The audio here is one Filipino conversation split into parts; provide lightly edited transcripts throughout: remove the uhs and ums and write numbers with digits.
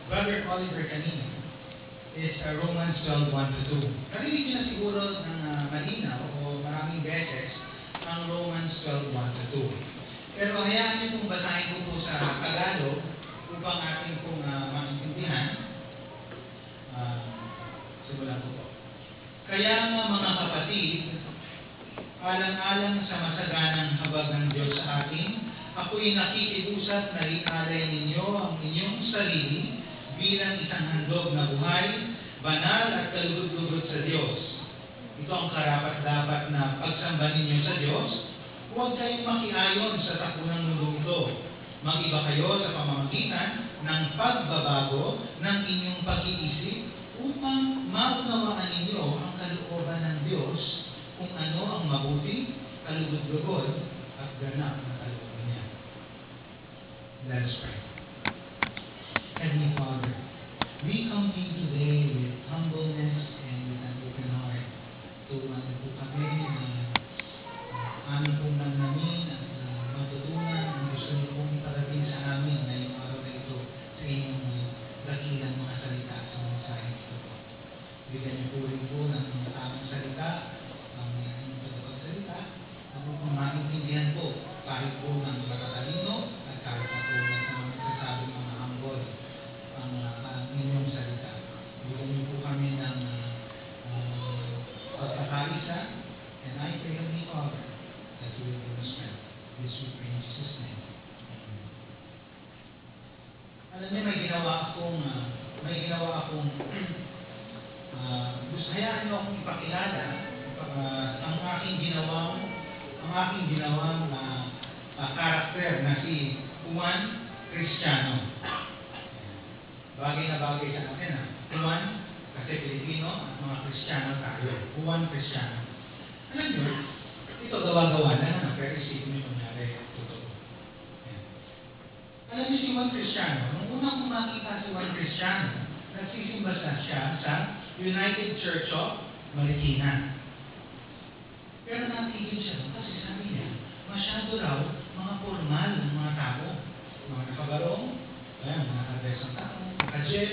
Brother Oliver kanina is Romans 12:1-2. Narinig niyo na siguro ng malinaw o maraming beses ang Romans 12:1-2. Pero hayaan niyo kung basahin ko po sa Tagalog upang ating pong maintindihan. Simulan ko po. Kaya nga mga kapatid, alang-alang sa masaganang habag ng Diyos sa atin, ako'y nakikiusap na ialay ninyo ang inyong sarili bilang isang handog na buhay, banal at kalugod-lugod sa Diyos. Ito ang karapat-dapat na pagsamba ninyo sa Diyos. Huwag kayong makiayon sa takbo ng mundong ito. Mag-iba kayo sa pamamagitan ng pagbabago ng inyong pag-iisip upang maunawaan ninyo ang kalooban ng Diyos kung ano ang mabuti, kalugod-lugod at ganap na kalooban niya. Let us pray. Heavenly Father, we come to you today with humbleness and with an open heart to po kami na amin pong namin at matutunan ang gusto niyo pong iparating sa amin ngayong araw na ito sa inyong dakilang mga salita sa mga sahig ito. Bigyan niyo po rin po ng mga tamang salita, ang inyong pagkakagsalita, upang maintindihan po kahit po ng matatalino at kahit na po ng mga magsasabing mga hanggol ang inyong salita. Bigyan niyo po kami ng pagkakaisa, and I pray, Heavenly Father, that you will give us strength. This we pray in Jesus' name. Alam niyo, may ginawa akong gusto hayaan niyo akong ipakilala ang aking ginawang karakter na si Juan Cristiano. Bagay na bagay sa akin Juan, kasi Pilipino at mga Kristiyano tayo. Juan Cristiano. Alam niyo, ito gawa-gawa na pero isipin niyo nangyari. Totoo. Alam niyo si Juan Cristiano, nung unang makita si Juan Cristiano, nagsisimba siya sa United Church of Marikina. Pero natigil siya kasi sabi niya, masyado raw mga formal ng mga tao. Mga nakabarong, mga nakadress ng tao, naka-gel,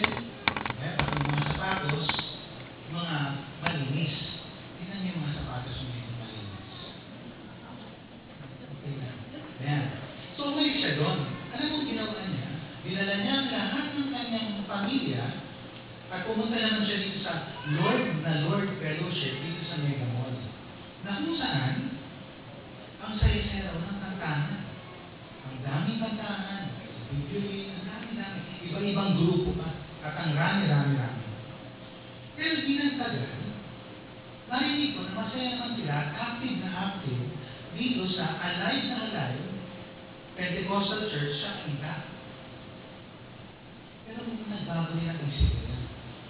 pati mga sapatos, mga malinis. Tingnan niyo mga sapatos ng malinis. Okay na. Ayan. So, umalis siya doon. Alam mo ginawa niya? Dinala niya ang lahat ng kanyang pamilya at pumunta naman siya dito sa Lord Fellowship dito sa Mega Mall. Na kung saan, ang saya-saya ng kantahan. Ang daming kantahan. Video game, ang dami-dami. Iba-ibang grupo pa. At ang rami-rami. Pero di nagtagal, narinig ko na masaya naman sila, active na active, dito sa Alive na Alive, Pentecostal Church sa Kita. Pero kung nagbago rin ang isip nila.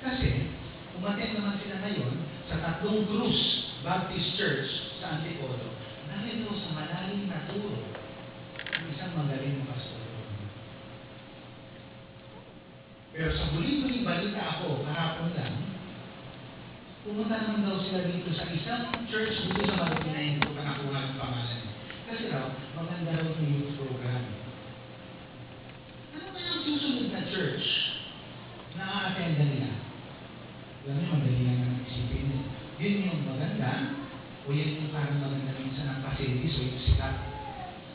Kasi, umaten naman sila ngayon sa 3 Cruz Baptist Church sa Antipolo. Dahil doon sa malalim na turo ng isang magaling na pastor. Pero sa huling-huling balita ako, kahapon lang, pumunta naman daw sila dito sa isang church dito sa Marikina, hindi ko pa nakuha ng pangalan. Kasi raw, maganda raw yung youth program. Ano ba yung susunod na church na a-attenda nila? Alam niyo, madali lang ang isipin. Yun yung maganda, o yun yung parang maganda minsan ang facilities, o yung sikat.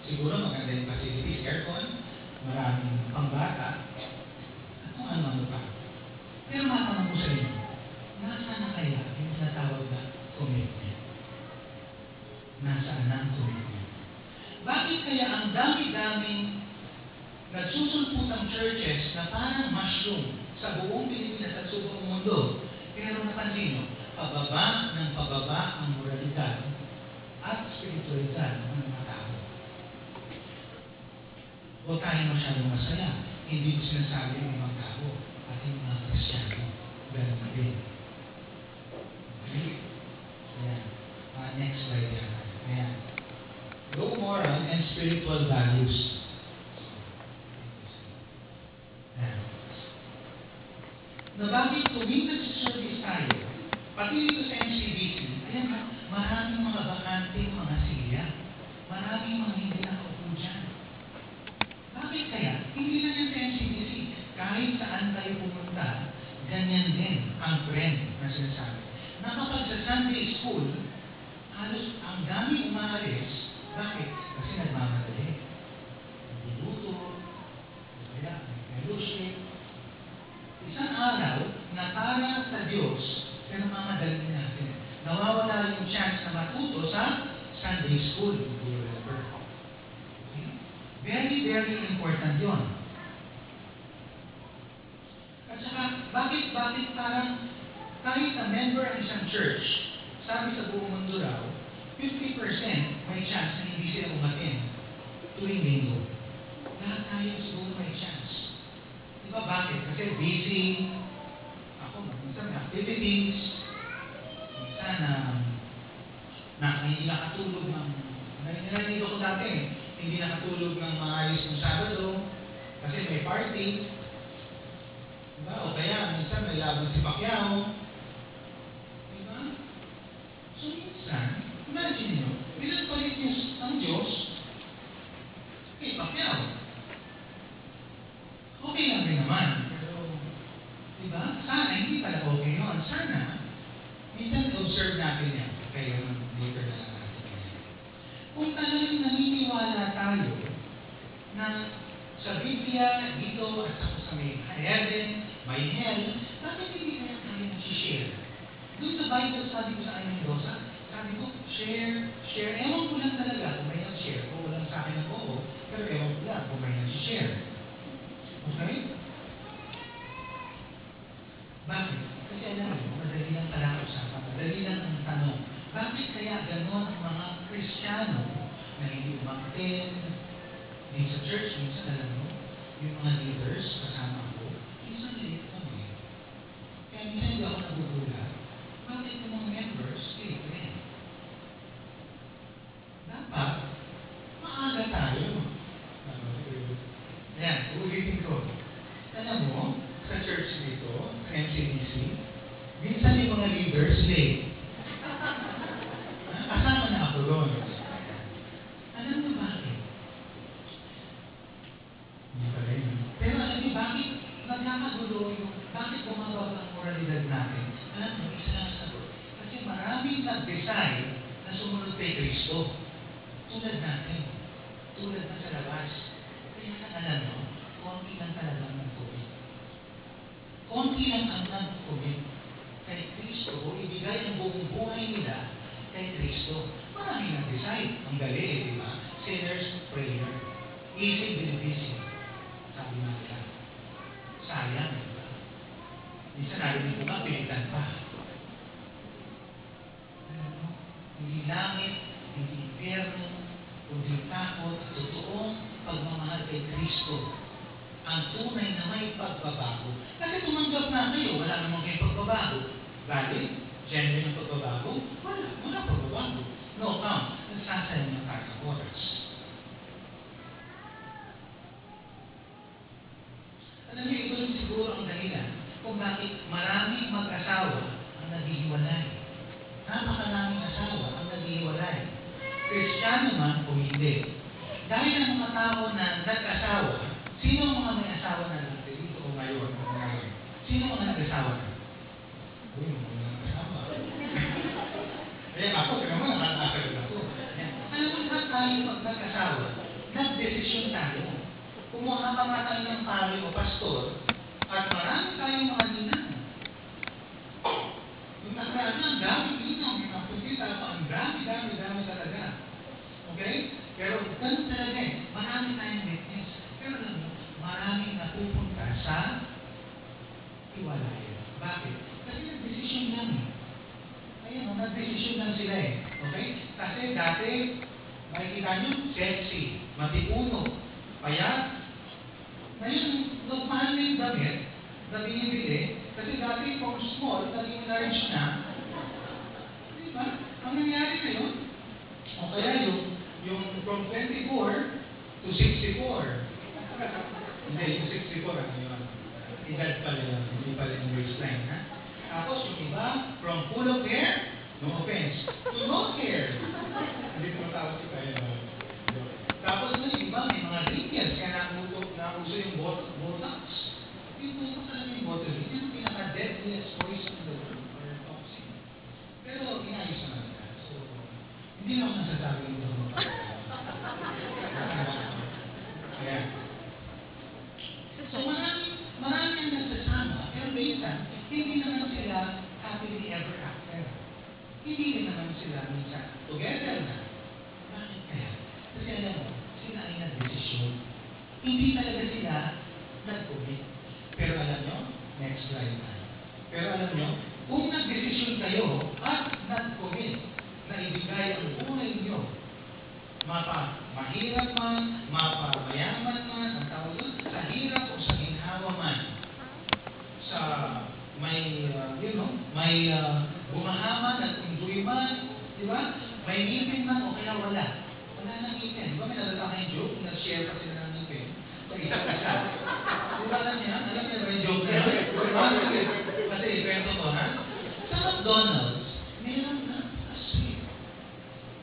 Siguro maganda yung facilities, aircon, maraming pangbata, at kung ano-ano pa. Pero matanong ko sa inyo, nasaan na kaya yung tinatawag na commitment? Nasaan na ang commitment? Bakit kaya ang dami-daming nagsusulputang churches na parang mushroom sa buong Pilipinas at sa buong mundo? Pero napansin nyo, pababa ng pababa ang moralidad at spiritualidad ng mga tao. Huwag tayo masyadong masaya. Hindi ko sinasabi ng mga tao at yung mga Kristiyano. Ganun na din. Okay? Ayan. Next slide yan. Ayan. Low moral and spiritual values. Ayan. Na bakit tuwing nagsiservice tayo, pati dito sa MCBC, ayan ba, maraming mga bakanting mga silya. Maraming mga hindi nakaupo dyan. Bakit kaya? Hindi lang yan sa MCBC. Kahit ganyan din ang trend na sinasabi. Na kapag sa Sunday school, halos ang dami umaalis. Bakit? Kasi nagmamadali. Nagluluto, kaya fellowship. Isang araw na para sa Diyos, pero mamadali natin. Nawawala yung chance na matuto sa Sunday school. Okay? Very, very important yun. At saka, bakit parang kahit na member ang isang church, sabi sa buong mundo raw, 50% may chance na hindi sila umatin tuwing linggo. Lahat tayo siguro may chance. Diba bakit? Kasi busy, ako, minsan may activities, minsan hindi nakatulog ng, narinig ako dati, hindi nakatulog ng maayos ng Sabado, kasi may party. Diba? O kaya, minsan may laban si Pacquiao. Diba? So, minsan, imagine nyo, bilang palit ng Diyos, kay Pacquiao. Okay lang rin naman. Pero, diba? Sana, hindi pala okay yun. Sana, minsan observe natin yan. Kaya later na lang natin. Kung talagang naniniwala tayo na sa Biblia, dito at sa may heaven, may hell, bakit hindi kaya tayo nag-share? Doon sa Bible study ko sa aking Mendoza, sabi ko, share. Ewan ko lang talaga kung may nag-share. Kung walang sa akin ng oo, pero ewan ko lang kung may nag-share. Okay? Bakit? Kasi alam mo, madali lang pala usapan. Madali lang ang tanong. Bakit kaya gano'n ang mga Kristiyano na hindi umaktin, din sa church, minsan alam mo, yung mga leaders, kasama ko, minsan late kami. Kaya minsan hindi ako nagugulat. Bakit yung mga members, late rin? Dapat, maaga tayo. Yan, uulitin ko. Alam mo, sa church dito, sa MCDC, minsan yung mga leaders late. Kasama na ako doon. Alam mo bakit? Hindi pa rin. Pero alam niyo, bakit nagkakagulo yung, bakit bumaba ang moralidad natin? Alam mo, isa lang sagot. Kasi maraming nag-decide na sumunod kay Kristo. Tulad natin. Tulad na sa labas. Kaya alam mo, konti lang talagang nag-commit. Konti lang ang nag-commit kay Kristo o ibigay ang buong buhay nila kay Kristo. Maraming nag-decide. Ang galing, di ba? Sinner's prayer. Easy beneficial. Sabi nga nila. Sayang, di ba? Minsan narinig ko nga, pilitan pa. Alam mo, hindi langit, hindi impyerno, kundi takot, totoong pagmamahal kay Kristo. Ang tunay na may pagbabago. Kasi tumanggap na kayo, wala namang kayo pagbabago. Valid? Genuine ang pagbabago? Wala pagbabago. No, nagsasayang ng tayo sa oras. Alam niyo, ito rin siguro ang dahilan kung bakit maraming mag-asawa ang naghihiwalay. Napakaraming asawa ang naghihiwalay. Kristiyano man o hindi. Dahil ang mga tao na nag-asawa, sino ang mga may asawa na dito o ngayon? Sino ang mga nag-asawa na? Uy, mga nag-asawa. Eh, ako, naman, nakakagod ako. Alam mo, lahat tayo pag nag-asawa, nag-desisyon tayo. Kumuha pa nga tayo ng pari o pastor, at marami tayong mga ninang. Yung nakaraan na, ang dami ninang, yung kapusita, ang dami talaga. Okay? Pero ganun talaga eh, marami tayong witness. Pero alam mo, maraming napupunta sa hiwalayan. Bakit? Kasi nag-desisyon lang eh. Ayun, nag-desisyon lang sila eh. Okay? Kasi dati, makikita nyo, sexy, matipuno, payat. Ngayon, nagmahal na yung damit na binibili, kasi dati from small, naging large na. Diba? Ang nangyari ngayon, o kaya yung from 24 to 64. Hindi, yung 64 ang yun. Edad pala yun, hindi pala yung waistline, ha? Tapos yung iba, from full of hair, no offense, to no hair. Hindi ko matawag si Kaya. Tapos na yung iba, may mga wrinkles, kaya nauso yung botox. Yung botox talaga yung botox. Ito yung pinaka-death it's poison in the room or toxin. Pero inayos naman nila. So, hindi naman nasasabi ito mga kaya. So, marami ang nagsasama, pero minsan, hindi naman sila happily ever after. Hindi rin naman sila minsan together na. Bakit kaya? Kasi alam mo, sila ay nag-desisyon. Hindi talaga sila nag-commit. Pero alam nyo, next slide tayo. Pero alam nyo, kung nag-desisyon kayo at nag-commit na ibigay ang buhay nyo, mahirap man, mayaman man, ang tawag doon, sa hirap o sa ginhawa man, sa may, may bumahaman at enjoy man, di ba? May ngipin man o kaya wala. Wala nang ngipin. Di ba may nadala kayong joke? Nag-share pa sila ng ngipin. Isa-isa. Di ba alam niya? Alam niya ba yung joke niya? Kasi kwento ko, ha? Sa McDonald's, meron na sweet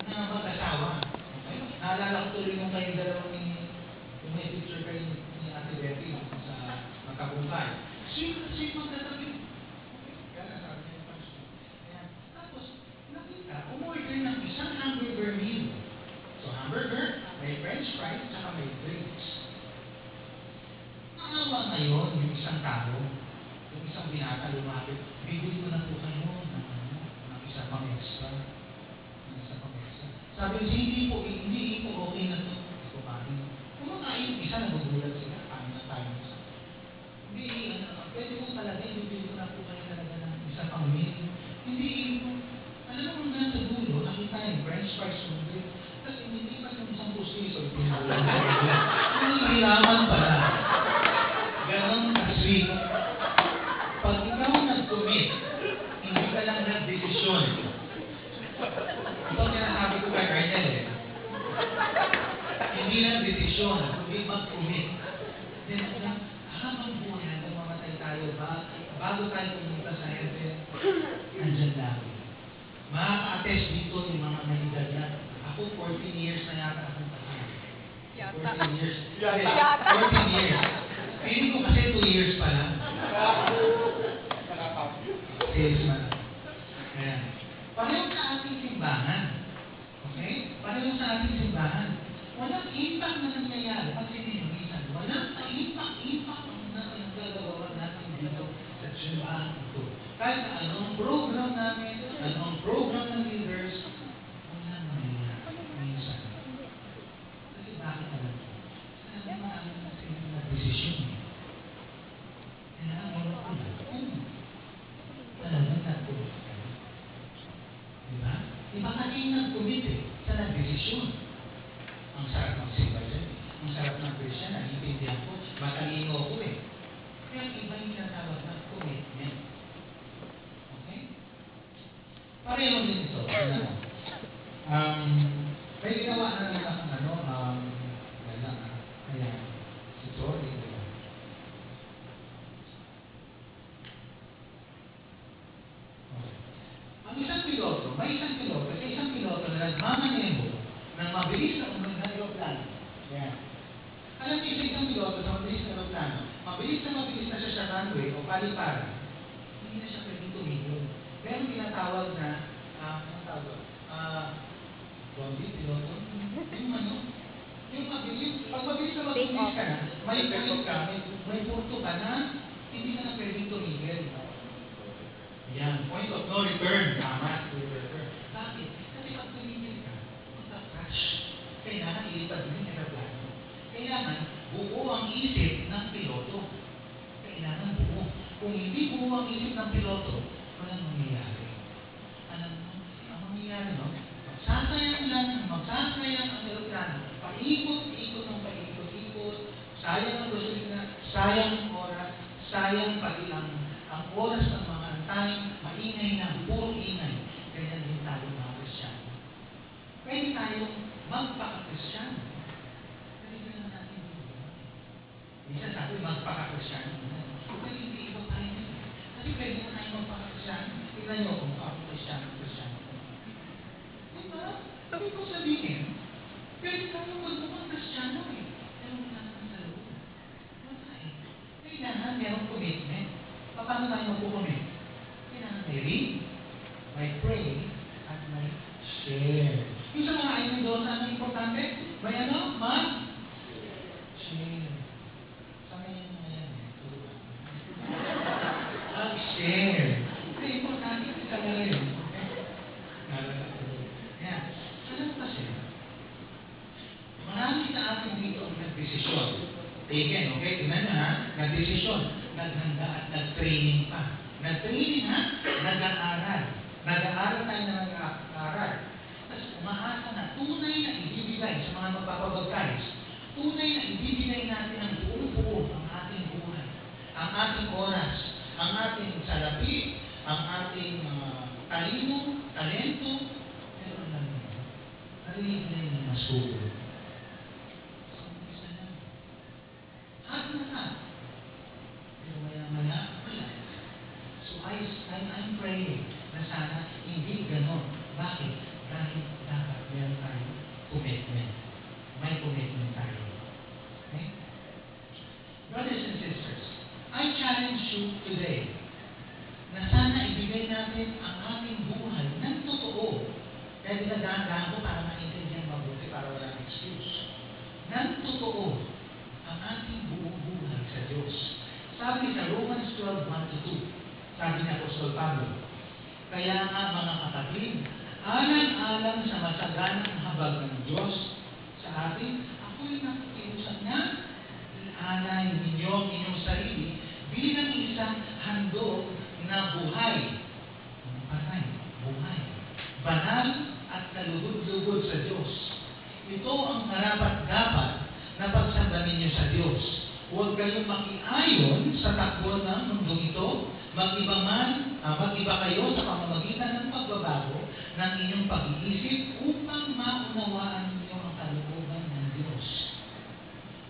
na mag-asawa. Okay? Naalala ko tuloy nung kayong dalawang yung may picture kayo ni Ate Betty sa Magkabungkay. Sweet magkatabi. Kaya nasabi niya yung punchline. Tapos, nakita, umorder ng isang hamburger meal. So, hamburger, may french fries, saka may drinks. Naawa ngayon yung isang tao, yung isang binata lumapit, bibili ko na po kayo ng isa pang extra. Sabi niya, hindi po okay na ito. Kumain. Kumakain yung isa, nagugulat sila. Kain na tayo. Hindi, pwede po talaga, bibili ko na po kayo talaga ng isa pang meal. Hindi, alam mo hanggang sa dulo, nakita yung french fries yung drink. Tapos hindi pa yung isang pusiso. Hindi kailangan pala. Ganon ka-sweet. Pag ikaw nag-commit, hindi ka lang nag-desisyon. Ito sinasabi ko kay Arnel eh. Hindi lang desisyon, kundi mag-commit. Then, habang buhay hanggang mamatay tayo, bago tayo pumunta sa heaven, andyan lang. Makaka-attest dito yung mga manidad na ako 14 years na yata akong patay. 14 years. 14 years. Piling ko kasi 2 years pa lang. Sales man. Ayan. Pareho sa ating simbahan. Okay? Pareho sa ating simbahan. Walang impact na nangyayari. Pag sininisan, walang impact na nagagawa natin dito sa simbahan ito. Kahit anong program namin, anong program ng leaders, walang nangyayari. Minsan. Kasi bakit alam ko? Kasi namin na sila nag-desisyon. Kaya ang mga talagang nag-commit kayo. Diba? Iba kasi yung nag-commit sa nag-desisyon. Ang sarap ng simba dyan. Ang sarap ng Christian, naiintindihan ko. Matalino ko eh. Kaya iba yung tinatawag na commitment. Okay? Pareho din ito. May ginawa na nila kung kaya si Tori, diba? Ang isang piloto, may isang piloto, sa isang piloto na nagmamaneho ng mabilis na unang aeroplano. Yeah. Alam niyo, sa isang piloto sa mabilis na aeroplano, mabilis na siya sa runway o paliparan, hindi na siya pwedeng tumigil. Meron tinatawag na, zombie piloto, yung mabilis, pag mabilis na mabilis ka na, may point ka, may punto ka na, hindi ka na pwedeng tumigil. Yan, point of no return. Tama, no return. Bakit? Kasi pag tumigil ka, magka-crash. Kailangan ilipad mo yung aeroplano. Kailangan buo ang isip ng piloto. Kailangan buo. Kung hindi buo ang isip ng piloto, walang mangyayari. Alam mo, ang mangyayari, no? Magsasayang ang aeroplano. Paikot-ikot ng paikot-ikot. Sayang ang gasolina, sayang ang oras, sayang pati ang oras ng mga antay, maingay na, puro ingay. Kaya din tayo mga Kristyano. Pwede tayong magpaka-Kristyano. Pwede na natin dito. Minsan sabi, magpaka-Kristyano. Pero hindi iba tayo nito. Kasi pwede na tayo magpaka-Kristyano. Tignan nyo kung ako Kristyano. Diba? Sabi ko sabihin, pwede tayo magpaka-Kristyano eh. Pero wala naman sa loob. Wala eh. Kailangan merong commitment. Paano tayo magpukomit? Share. Yung sa mga item doon, ano importante? May ano? Share. Sama yan mga yan. Mag-share. Kasi importante kasi talaga yun. Yan. Alam mo kasi, marami sa atin dito ang nagdesisyon. Again, okay? Tingnan nyo ha? Nagdesisyon. Naghanda at nag-training pa. Nag-training ha? Nag-aaral. Nag-aaral tayo na nag-aaral. Tapos umaasa na tunay na ibibigay sa mga magpapabagkays. Tunay na ibibigay natin ang buo-buo ang ating buhay. Ang ating oras. Ang ating salapi. Ang ating talino, talento. Pero alam mo, narinig na yung masulo. Pero maya-maya, wala. So I'm praying na sana hindi ganon. Bakit? Dahil dapat meron tayo commitment. May commitment tayo. Okay? Brothers and sisters, I challenge you today na sana ibigay natin ang ating buhay ng totoo. Kaya dinadahan ko para maintindihan mabuti para walang excuse. Ng totoo ang ating buong buhay sa Diyos. Sabi sa Romans 12:1-2, sabi ni Apostol Pablo, kaya nga mga kapatid, alang-alang sa masaganang habag ng Diyos sa atin, ako'y nakikiusap na ialay ninyo ang inyong sarili bilang isang handog na buhay. Patay, buhay. Banal at kalugod-lugod sa Diyos. Ito ang karapat-dapat na pagsamba ninyo sa Diyos. Huwag kayong makiayon sa takbo ng mundong ito, mag-iba kayo sa pamamagitan ng pagbabago ng inyong pag-iisip upang maunawaan ninyo ang kalooban ng Diyos.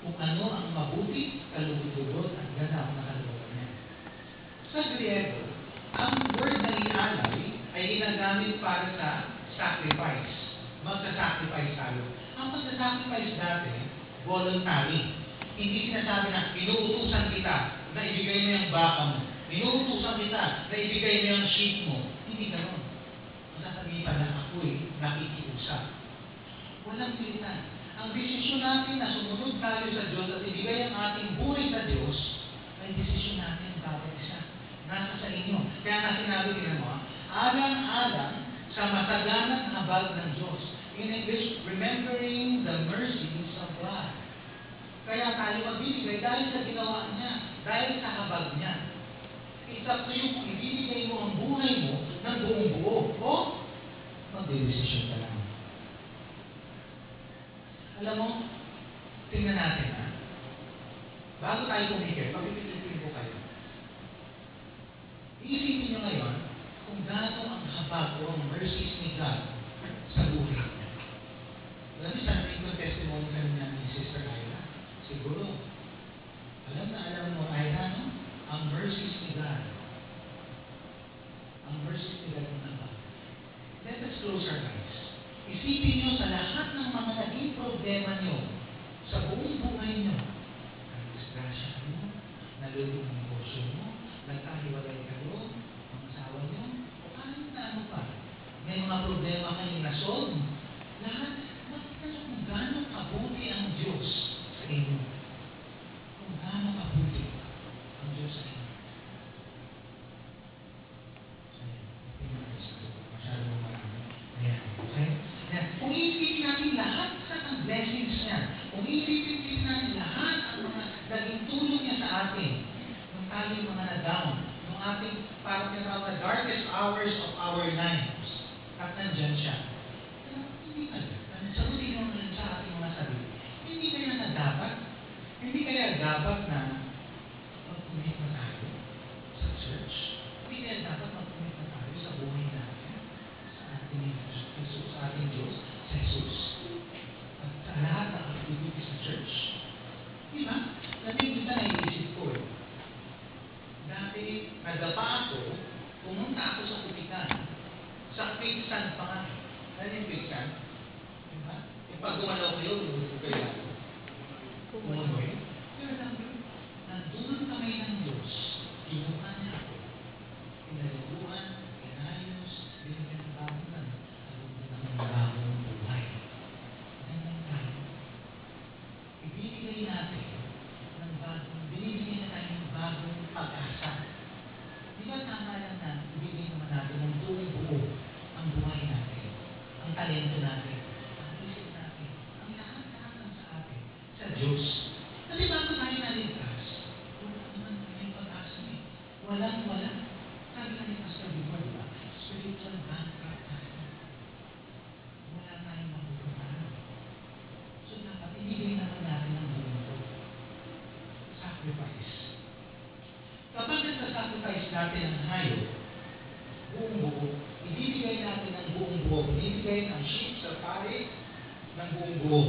Kung ano ang mabuti, kalugod-lugod at ganap na kalooban niya. Sa Griego, ang word na ialay ay ginagamit para sa sacrifice. Magsa-sacrifice tayo. Ang pagsa-sacrifice dati, voluntary. Hindi sinasabi na inuutusan kita na ibigay mo yung baka mo. Inuutusan kita na ibigay mo yung sheep mo. Hindi ganoon. Masasabihin pa na ako'y nakikiusap. Walang pilitan. Ang desisyon natin na sumunod tayo sa Diyos at ibigay ang ating buhay sa Diyos ay desisyon natin bawat isa. Nasa sa inyo. Kaya nga sinabi nila mo, alang-alang sa masaganang habag ng Diyos. In English, remembering the mercies of God. Kaya tayo magbibigay dahil sa ginawa niya, dahil sa habag niya. It's up to you kung ibibigay mo ang buhay mo ng buong buo o magdedesisyon ka lang. Alam mo, tingnan natin ha. Bago tayo kumikir, pagpipilitin ko kayo. Iisipin nyo ngayon kung gaano ang habag o ang mercies ni God sa buhay niya. Alam niyo, sa namin yung testimony kanina ni Sister Ayla, siguro, alam mo, Ayla, no? Ang mercies ni God. Ang mercies ni God ang habag. Let us close our eyes. Isipin nyo sa lahat ng mga naging problema nyo sa buong buhay nyo. Nag-disgrasya kayo, nalulong ang negosyo mo, nagkahiwalay kayo, ang asawa nyo, o kahit na ano pa. May mga problema kayong nasolve. Lahat, makita nyo kung gano'ng kabuti ang Diyos sa inyo. Kung gano'ng kabuti ang Diyos sa inyo. Masyadong marami. Ayan, okay? Ayan. Kung iisipin natin lahat ng blessings niya, kung iisipin natin lahat ang mga naging tulong niya sa atin, nung tayo mga na-down, nung ating parang tinatawag na darkest hours of our lives, at nandyan siya. Pero hindi kaya, sagutin naman sa ating mga sarili, hindi kaya dapat na mag-commit na tayo sa church? Hindi kaya dapat mag-commit na tayo sa buhay natin, sa ating Jesus, sa ating Diyos, sa Jesus. At sa lahat ng activities sa church. Di ba? Minsan naiisip ko eh. Dati, nagdapa ako, pumunta ako sa Kutikan. Sa Piksan pa nga. Ano yung Piksan? Di ba? E pag gumalaw kayo, luluto kayo. Umunoy. Pero nandun kami ng Diyos. Kinuha niya ako. Pinaliguan, pinayos, binigyan ng bangunan. sacrifice. Kapag nagsasacrifice natin ang hayop, buong buo, ibibigay natin ng buong buo, ibibigay ng sheep sa pare ng buong buo.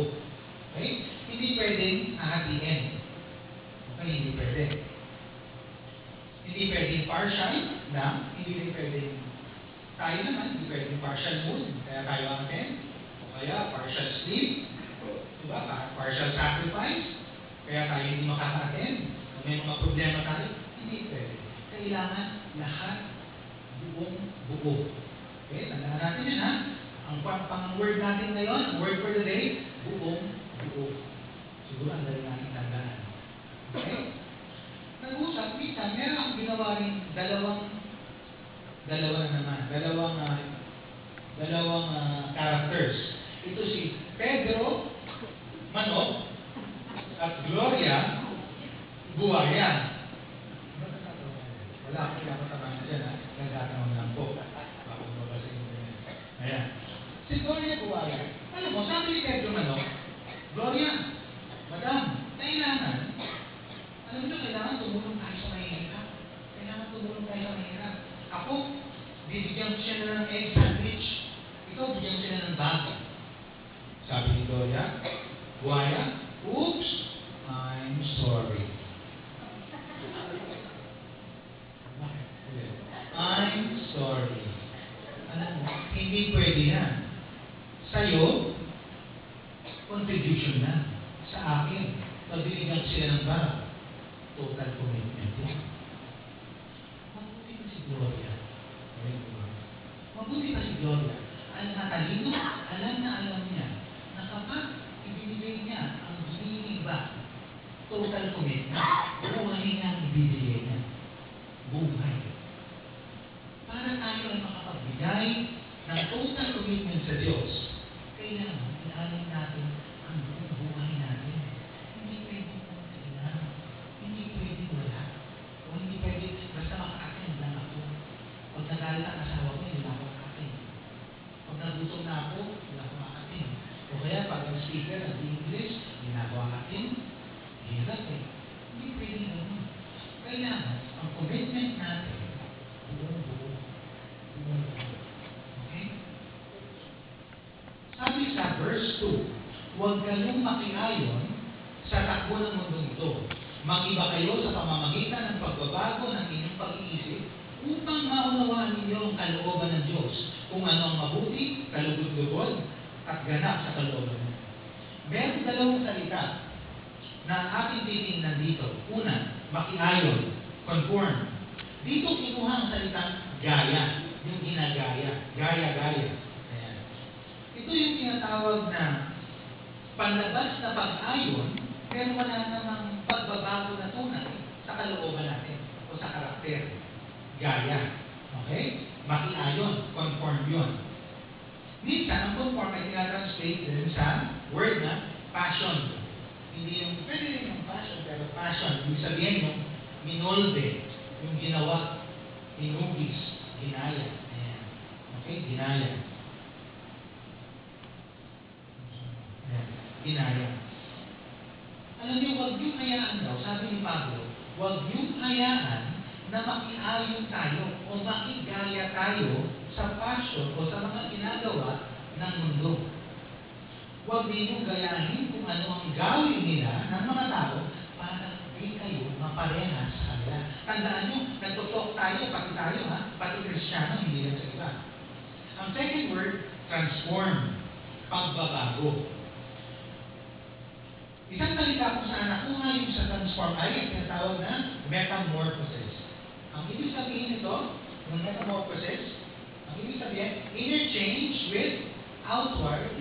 Okay? Hindi pwedeng hahatiin. Okay, hindi pwede. Hindi pwedeng partial lang, hindi rin pwedeng tayo naman, hindi pwedeng partial mood, kaya tayo atin, o kaya partial sleep, diba? Partial sacrifice, kaya tayo hindi makaka-attend, may mga problema tayo, hindi pwede. Kailangan lahat buong buo. Okay, tandaan natin yun ha. Ang pang-word natin ngayon, ang word for the day, buong buo. Siguro ang dali natin tandaan. Okay? Nag-usap, minsan, meron akong ginawa rin dalawang characters. Ito si Pedro, manok, at Gloria, buhaya. Wala akong pinapatamaan na dyan, ha? Nagtatanong lang po. Baka mababasin mo yan. Ayan. Si Gloria buhaya. Alam mo, sabi ni Pedro manok, Gloria, Madam, kailangan tumulong tayo sa mahihirap. Kailangan tumulong tayo sa mahihirap. Ako, bibigyan ko siya na ng egg sandwich. Ikaw, bibigyan ko siya na ng bag. Sabi ni Gloria, buhaya, oops, I'm sorry. I'm sorry. Alam mo, hindi pwede yan. Sa'yo, contribution na. Sa akin, pabibigyan ko sila ng bag. Total commitment yan. Mabuti pa si Gloria. Mabuti pa si Gloria. Ang natalino, alam niya na kapag ibinigay niya ang hinihingi ba, total commitment, buhay niya ang ibibigay niya. Buhay. Para tayo ay makapagbigay ng total commitment sa Diyos, kailangan inalay natin ang buong buhay natin. Hindi pwede konti lang. Hindi pwede wala. O hindi pwede basta makakain lang ako. Pag nagalit ang asawa ko, hindi na ako makakain. Pag nagutom na ako, hindi na ako makakain. O kaya pag ang speaker ng English, hindi na ako makakain. Hirap eh. Hindi pwede gano'n. Kailangan ang commitment natin, buong buo. Okay? Sabi sa verse 2, huwag kayong makiayon sa takbo ng mundong ito. Mag-iba kayo sa pamamagitan ng pagbabago ng inyong pag-iisip upang maunawaan ninyo ang kalooban ng Diyos, kung ano ang mabuti, kalugod-lugod, at ganap sa kalooban niya. Meron dalawang salita na ating titingnan dito. Una, makiayon, conform. Dito kinuha ang salitang gaya, yung ginagaya, gaya-gaya. Ayan. Ito yung tinatawag na panlabas na pag-ayon, pero wala namang pagbabago na tunay sa kalooban natin o sa karakter. Gaya. Okay? Makiayon, conform yun. Minsan, ang conform ay tinatranslate din sa word na passion. Hindi yung, pwede rin yung passion, pero passion, yung sabihin yung minolde, yung ginawa, inugis, ginaya. Ayan. Okay? Ginaya. Ayan. Ginaya. Alam niyo, huwag niyong hayaan daw, sabi ni Pablo, huwag niyong hayaan na makiayon tayo o makigaya tayo sa passion o sa mga ginagawa ng mundo. Huwag ninyong gayahin kung ano ang gawin nila ng mga tao para di kayo maparehas sa kanila. Tandaan nyo, nagtutok tayo, pati Kristiyano, hindi lang sa iba. Ang second word, transform, pagbabago. Isang salita kung saan nakuha yung sa transform ay ang tinatawag na metamorphosis. Ang ibig sabihin nito, ng metamorphosis, ang ibig sabihin, inner change with outward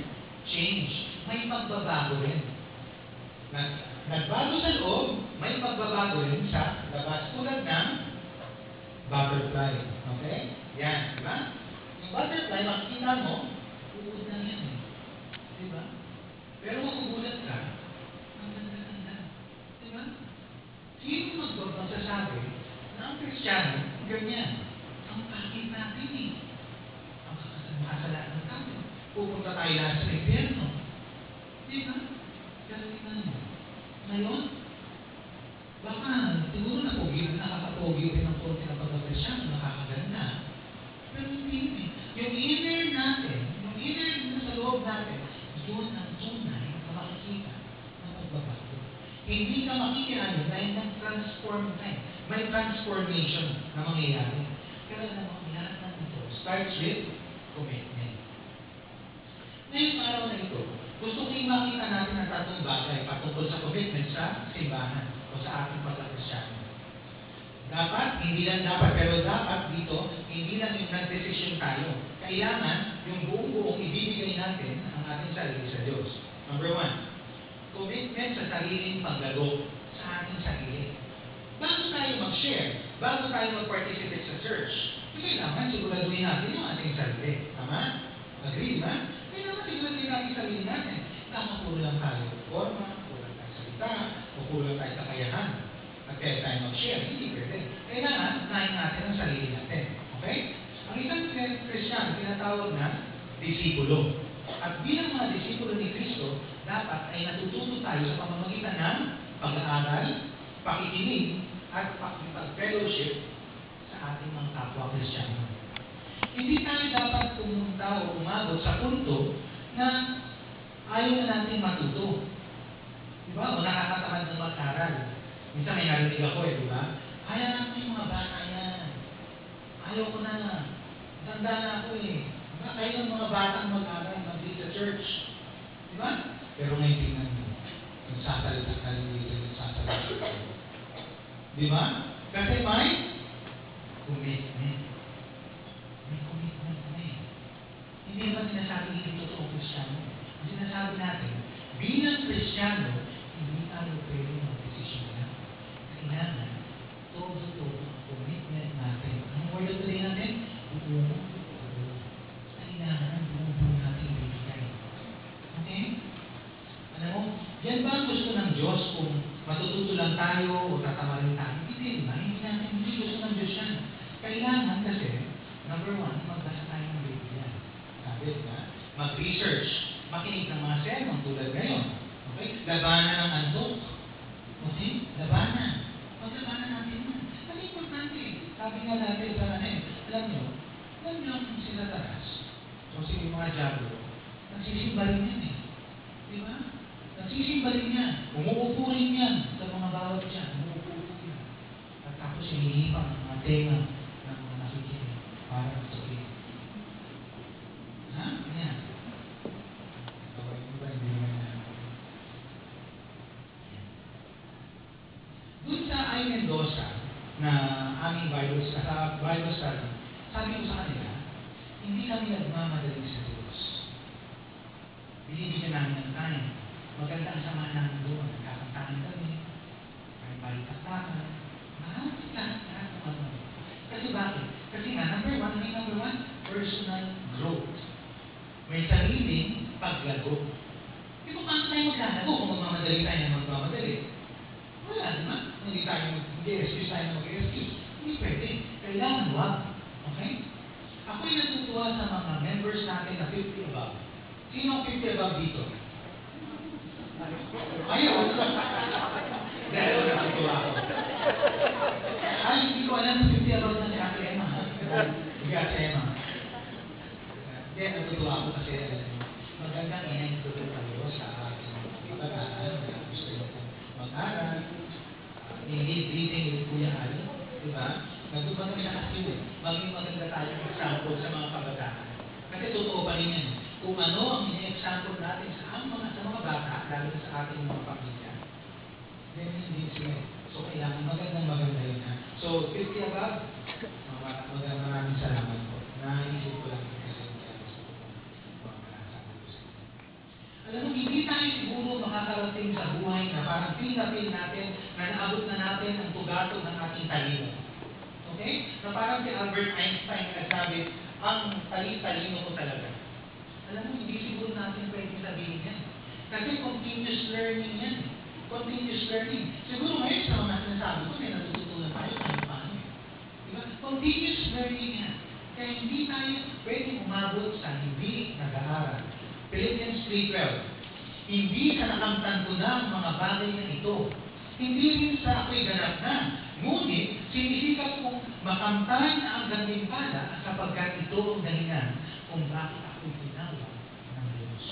change. May pagbabago rin. Nagbago sa loob, may pagbabago rin sa labas. Tulad ng butterfly. Okay? Yan, di ba? Yung butterfly, makikita mo, uod na yan eh. Di ba? Pero magugulat ka, ang ganda-ganda. Di ba? Sino magsasabi na ang Kristiyano, ganyan? Ang pangit natin eh. Ang kasalanan natin. Pupunta tayo lahat sa impyerno. Di ba? Pero tingnan mo. Ngayon, baka Kristiyano, nakakaganda. Pero hindi yun eh. Yung inner natin, yung inner na sa loob natin, yun ang tunay na makikita ng pagbabago. Hindi ka makikilala dahil nag-transform ka eh. May transformation na mangyayari. Kaya naman, lahat ng ito starts with commitment. Ngayong araw na ito, gusto ko yung makita natin ang tatlong bagay patungkol sa commitment sa simbahan o sa ating pagkakristyano. Dapat, hindi lang dapat, pero dapat dito, hindi lang yung nag-decision tayo. Kailangan yung buong-buong ibibigay natin ang ating sarili sa Diyos. Number 1, commitment sa sariling paglalog sa ating sarili. Bago tayo mag-share, bago tayo mag-participate sa church, kailangan siguraduhin natin yung ating sarili. Tama? Agree, ba? Kailangan siguraduhin natin yung sarili natin. Kulang tayo forma, kulang tayo salita, o kulang tayo kakayahan. At kaya tayo mag-share, hindi pwede. Kailangan, nahin natin ang sarili natin. Okay? Ang isang Kristiyano, tinatawag na disipulo. At bilang mga disipulo ni Kristo, dapat ay natututo tayo sa pamamagitan ng pag-aaral, pakikinig, at pag-fellowship sa ating mga kapwa Kristiyano. Hindi tayo dapat pumunta o umabot sa punto na ayaw na natin matuto. Diba? O nakakatamad ng mag-aral. Minsan may narinig ako diba? Ayaw naman yung mga bata yan. Ayaw ko na. Tanda na ako Diba? Kayo ng mga batang mag-aral, mag-lead sa church. Diba? Pero ngayon tingnan mo. Nagsasalita ka rin dito, nagsasalita ka rin. Diba? Kasi may commitment. May commitment na Hindi naman sinasabi dito totoo Kristiyano. Ang sinasabi natin, bilang Kristiyano, hindi tayo pwede mag-desisyon na. Kailangan, todo ang commitment natin. Ang word of the day natin, buo. Kailangan, buo natin ibigay. Okay? Alam mo, yan ba ang gusto ng Diyos kung matututo lang tayo o tatamarin tayo? Hindi ba? Hindi gusto ng Diyos yan. Kailangan kasi, number 1, magbasa tayo ng Biblia. Sabi na, mag-research, makinig ng mga sermon tulad ngayon. Okay? Labanan ng antok. Okay? Labanan. Paglabanan natin yun. Ang importante, sabi nga natin sa alam nyo kung sila taras. O sige mga diablo, nagsisimba rin yan Di ba? Nagsisimba rin yan. Umuupo rin yan sa mga bawat dyan. Umuupo rin yan. At tapos hinihipang ang mga tema ng mga nakikinig para magsabi. Ha? Yan. Doon sa I. Mendoza na aming Bible study, sabi ko sa kanila, hindi kami nagmamadali sa Diyos. Binibigyan namin ng time. Maganda ang sama namin doon. Nagkakantaan kami. May balitaktakan. Lahat ng ano. Kasi bakit? Kasi nga, number 1, personal growth. May sariling paglago. Ito paano tayo maglalago kung magmamadali tayo na magmamadali? Wala naman. Hindi excuse tayo na mag-excuse. Hindi pwede. Kailangan wag. Okay? Ako'y natutuwa sa mga members natin na 50 above. Sino ang 50 above dito? Ayaw. Dahil natutuwa ako. Ay, hindi ko alam na 50 above na si Ate Emma. Sige, Ate Emma. Hindi, natutuwa ako kasi magandang ina-introduce tayo sa ating kabataan na gusto nyo mag-aral. Reading with Kuya Ali. Diba? Nagtubang kami sa akin maging maganda tayo example sa mga kabataan. Kasi totoo pa rin yan. Kung ano ang ini-example natin sa mga bata, lalo sa ating mga pamilya, then hindi sila. So, kailangan maganda yun na. So, 50 above, maraming salamat po. Naisip ko lang kasi alam mo, hindi tayo siguro makakarating sa buhay na parang feel natin na naabot na natin ang tugatog ng ating talino. Okay? Na parang si Albert Einstein nagsabi, ang talino ko talaga. Alam mo, hindi siguro natin pwede sabihin yan. Kasi continuous learning yan. Continuous learning. Siguro ngayon sa mga sinasabi ko, may natututunan tayo kahit paano. Diba? Continuous learning yan. Kaya hindi tayo pwede umabot sa hindi nag-aaral. Philippians 3:12. Hindi sa nakamtan ko na ang mga bagay na ito. Hindi rin sa ako'y ganap na. Ngunit, sinisikap kong Makamtan na ang gantimpala sapagkat ito ang dahilan kung bakit ako'y tinawag ng Diyos.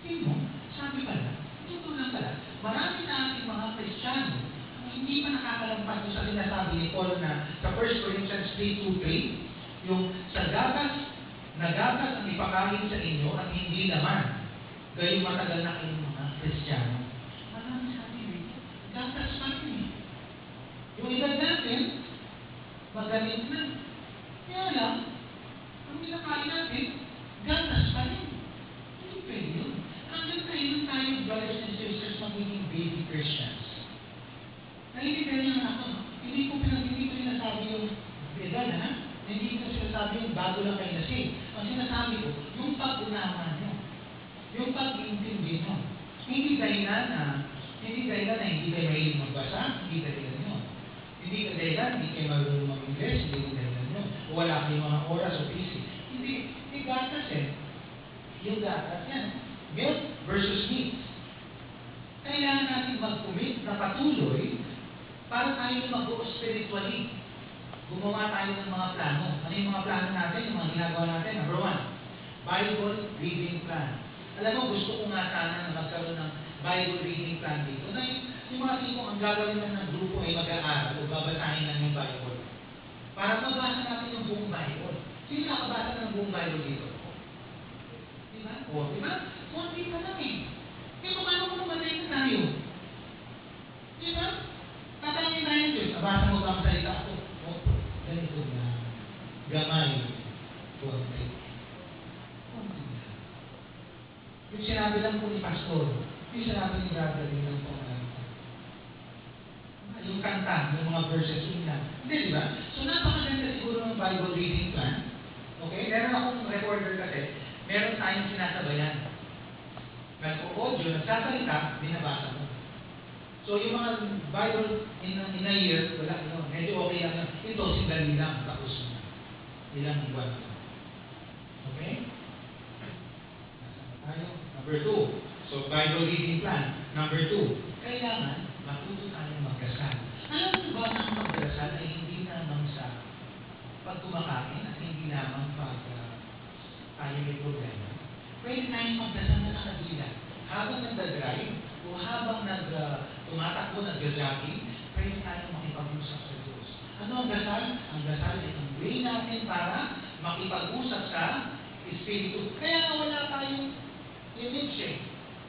Tingin mo, sabi pala, ito lang pala, marami na ating mga Kristiyano ang hindi pa nakakalampas sa sinasabi ni Paul na sa 1 Corinthians 3:2-3, yung sa gatas ang ipakain sa inyo at hindi laman. Gayong matagal na kayong mga Kristiyano. Marami sa atin eh. Gatas pa rin eh. Yung edad natin, magaling na. Kaya lang, ang pinakain natin, gatas pa rin. Hindi pwede yun. Hanggang kailan tayo, brothers and sisters, magiging baby Christians. Nalilipin niyo na ako, no? Hindi ko sinasabi yung edad, ha? Hindi ko sinasabi yung bago lang kayo nasing. Ang sinasabi ko, yung pag-unawa nyo. Yung pag-intindi nyo. Hindi dahilan na hindi kayo mahilig magbasa, hindi dahilan nyo. Hindi dahilan, hindi kayo marunong mag-English, hindi dahilan nyo. Wala kayong mga oras o busy. Hindi gatas eh. Yung gatas yan. Milk versus meat. Kailangan natin mag-commit na patuloy para tayo mag-go spiritually. Gumawa tayo ng mga plano. Ano yung mga plano natin? Yung mga ginagawa natin? Number 1, Bible reading plan. Alam mo, gusto ko nga sana na magkaroon ng Bible reading plan dito. Na yung mga tipong ang gagawin lang ng grupo ay mag-aaral o babasahin lang yung Bible. Para mabasa natin yung buong Bible. Sino nakabasa ng buong Bible dito? Diba? O, diba? Konti pa lang eh. Kaya paano kung matay na tayo? Diba? Tatangin tayo Diyos. Nabasa mo ba ang salita ko? O, ganito na. Gamay. Konti. Konti na. Yung sinabi lang po ni Pastor, yung sinabi ni Brother din ng pangalan. Yung kanta, yung mga verses, yun lang. Hindi, di ba? So, napakaganda siguro ng Bible reading plan. Okay? Meron akong recorder kasi, meron tayong sinasabayan. Nag-audio, nagsasalita, binabasa mo. So, yung mga Bible in a year, wala, medyo okay lang. Ito, sindali lang, tapos na. Ilang buwan. Okay? Tayo. Number 2. So, Bible reading plan. Number 2. Kailangan matuto tayo magdasal. Alam mo ba na ang magdasal ay hindi lamang sa pagkumakain at hindi lamang pag tayo may problema. Pwede tayong magdasal na nakagila. Habang nagdadrive o habang tumatakbo, nagdadjogging, pwede tayong makipag-usap sa Diyos. Ano ang dasal? Ang dasal ay ang way natin para makipag-usap sa Espiritu. Kaya nga wala tayong image eh.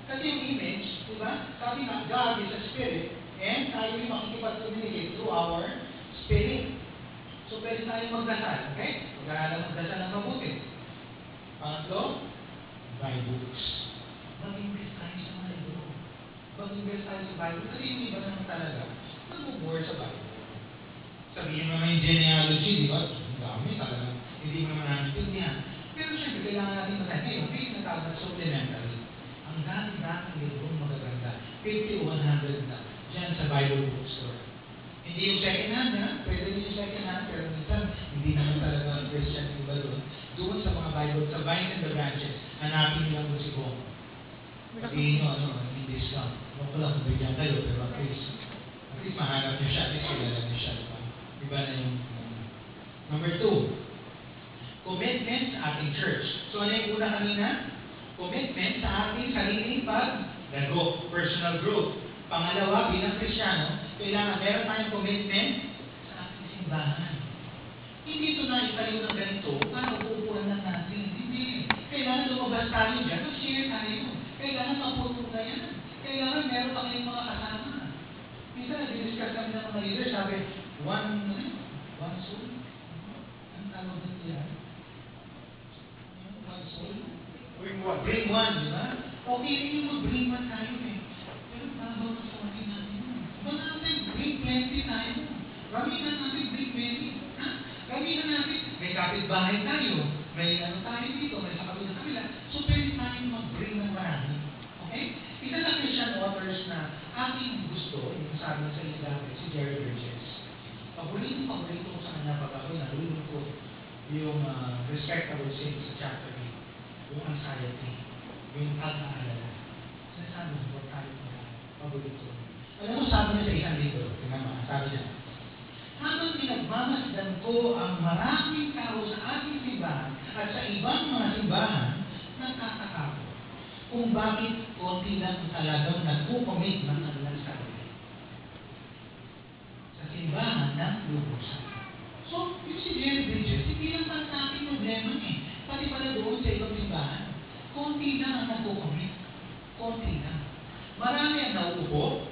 Kasi yung image, diba? Sabi nga, God is a spirit and tayo yung makikipag-communicate through our spirit. So, pwede tayong magdasal. Okay? Mag-aaral magdasal ng mabuti. Pangatlo, buy books. Mag-invest tayo sa mga libro. Mag-invest tayo sa Bible. Kasi yung iba naman talaga, nag-bore sa Bible. Sabihin mo naman yung genealogy, di ba? Dami talaga. Hindi mo naman namin pero siyempre, kailangan natin matay. Ngayon, may natawag na supplementary. Ang dami-daming librong magaganda. 50 o 100 na. Diyan sa Bible bookstore. Hindi yung second hand, ha? Pwede rin yung second hand, pero minsan, hindi naman talaga Christian iba doon. Doon sa mga Bible, sa Vines and the Branches, hanapin niyo lang doon si Bong. Sabihin nyo, hindi discount. Huwag ko lang, bigyan kayo, pero at least mahanap niyo siya, at least kilala niyo siya. Iba na yung number 2. Commitment sa ating church. So, ano yung una kanina? Commitment sa ating sariling pag-lago, personal growth. Pangalawa, bilang Kristiyano, kailangan meron tayong commitment sa ating simbahan. Hindi ito na itayo ng ganito, para uupuan lang natin. Hindi. Kailangan lumabas tayo dyan, mag-share tayo. Kailangan maputo na yan. Kailangan meron pa kayong mga kasama. Minsan, nag-discuss kami ng mga leaders, sabi, one soul? Ang tawag nito yan? Bring one, di ba? Okay, rin yung mag-bring one tayo eh. Pero babaw na sa akin natin. Ba natin, bring plenty tayo. Ramihan natin, bring many. Ha? Ramihan natin, may kapitbahay tayo. May tayo dito, may sa kabila. So, pwede tayong mag-bring ng marami. Okay? Isa na Christian authors na aking gusto, yung sabi sa Islam, si Jerry Bridges. Paborito ko sa kanya pag ako nalulung ko yung respectable sins sa chapter 8. Yung anxiety, yung pag-aalala. Sinasabi ko, tayo paborito. Alam mo, sabi niya sa isang libro, tingnan mo, sabi niya, habang pinagmamasdan ko ang maraming tao sa ating simbahan at sa ibang mga simbahan, nagtataka ko kung bakit konti lang talagang nagkukomit ng kanilang sarili sa simbahan ng lubusan. So, yung si Jerry Bridges, hindi lang pala sa ating problema pati pala doon sa ibang simbahan. Konti lang ang nagkukomit. Konti lang. Marami ang nauupo,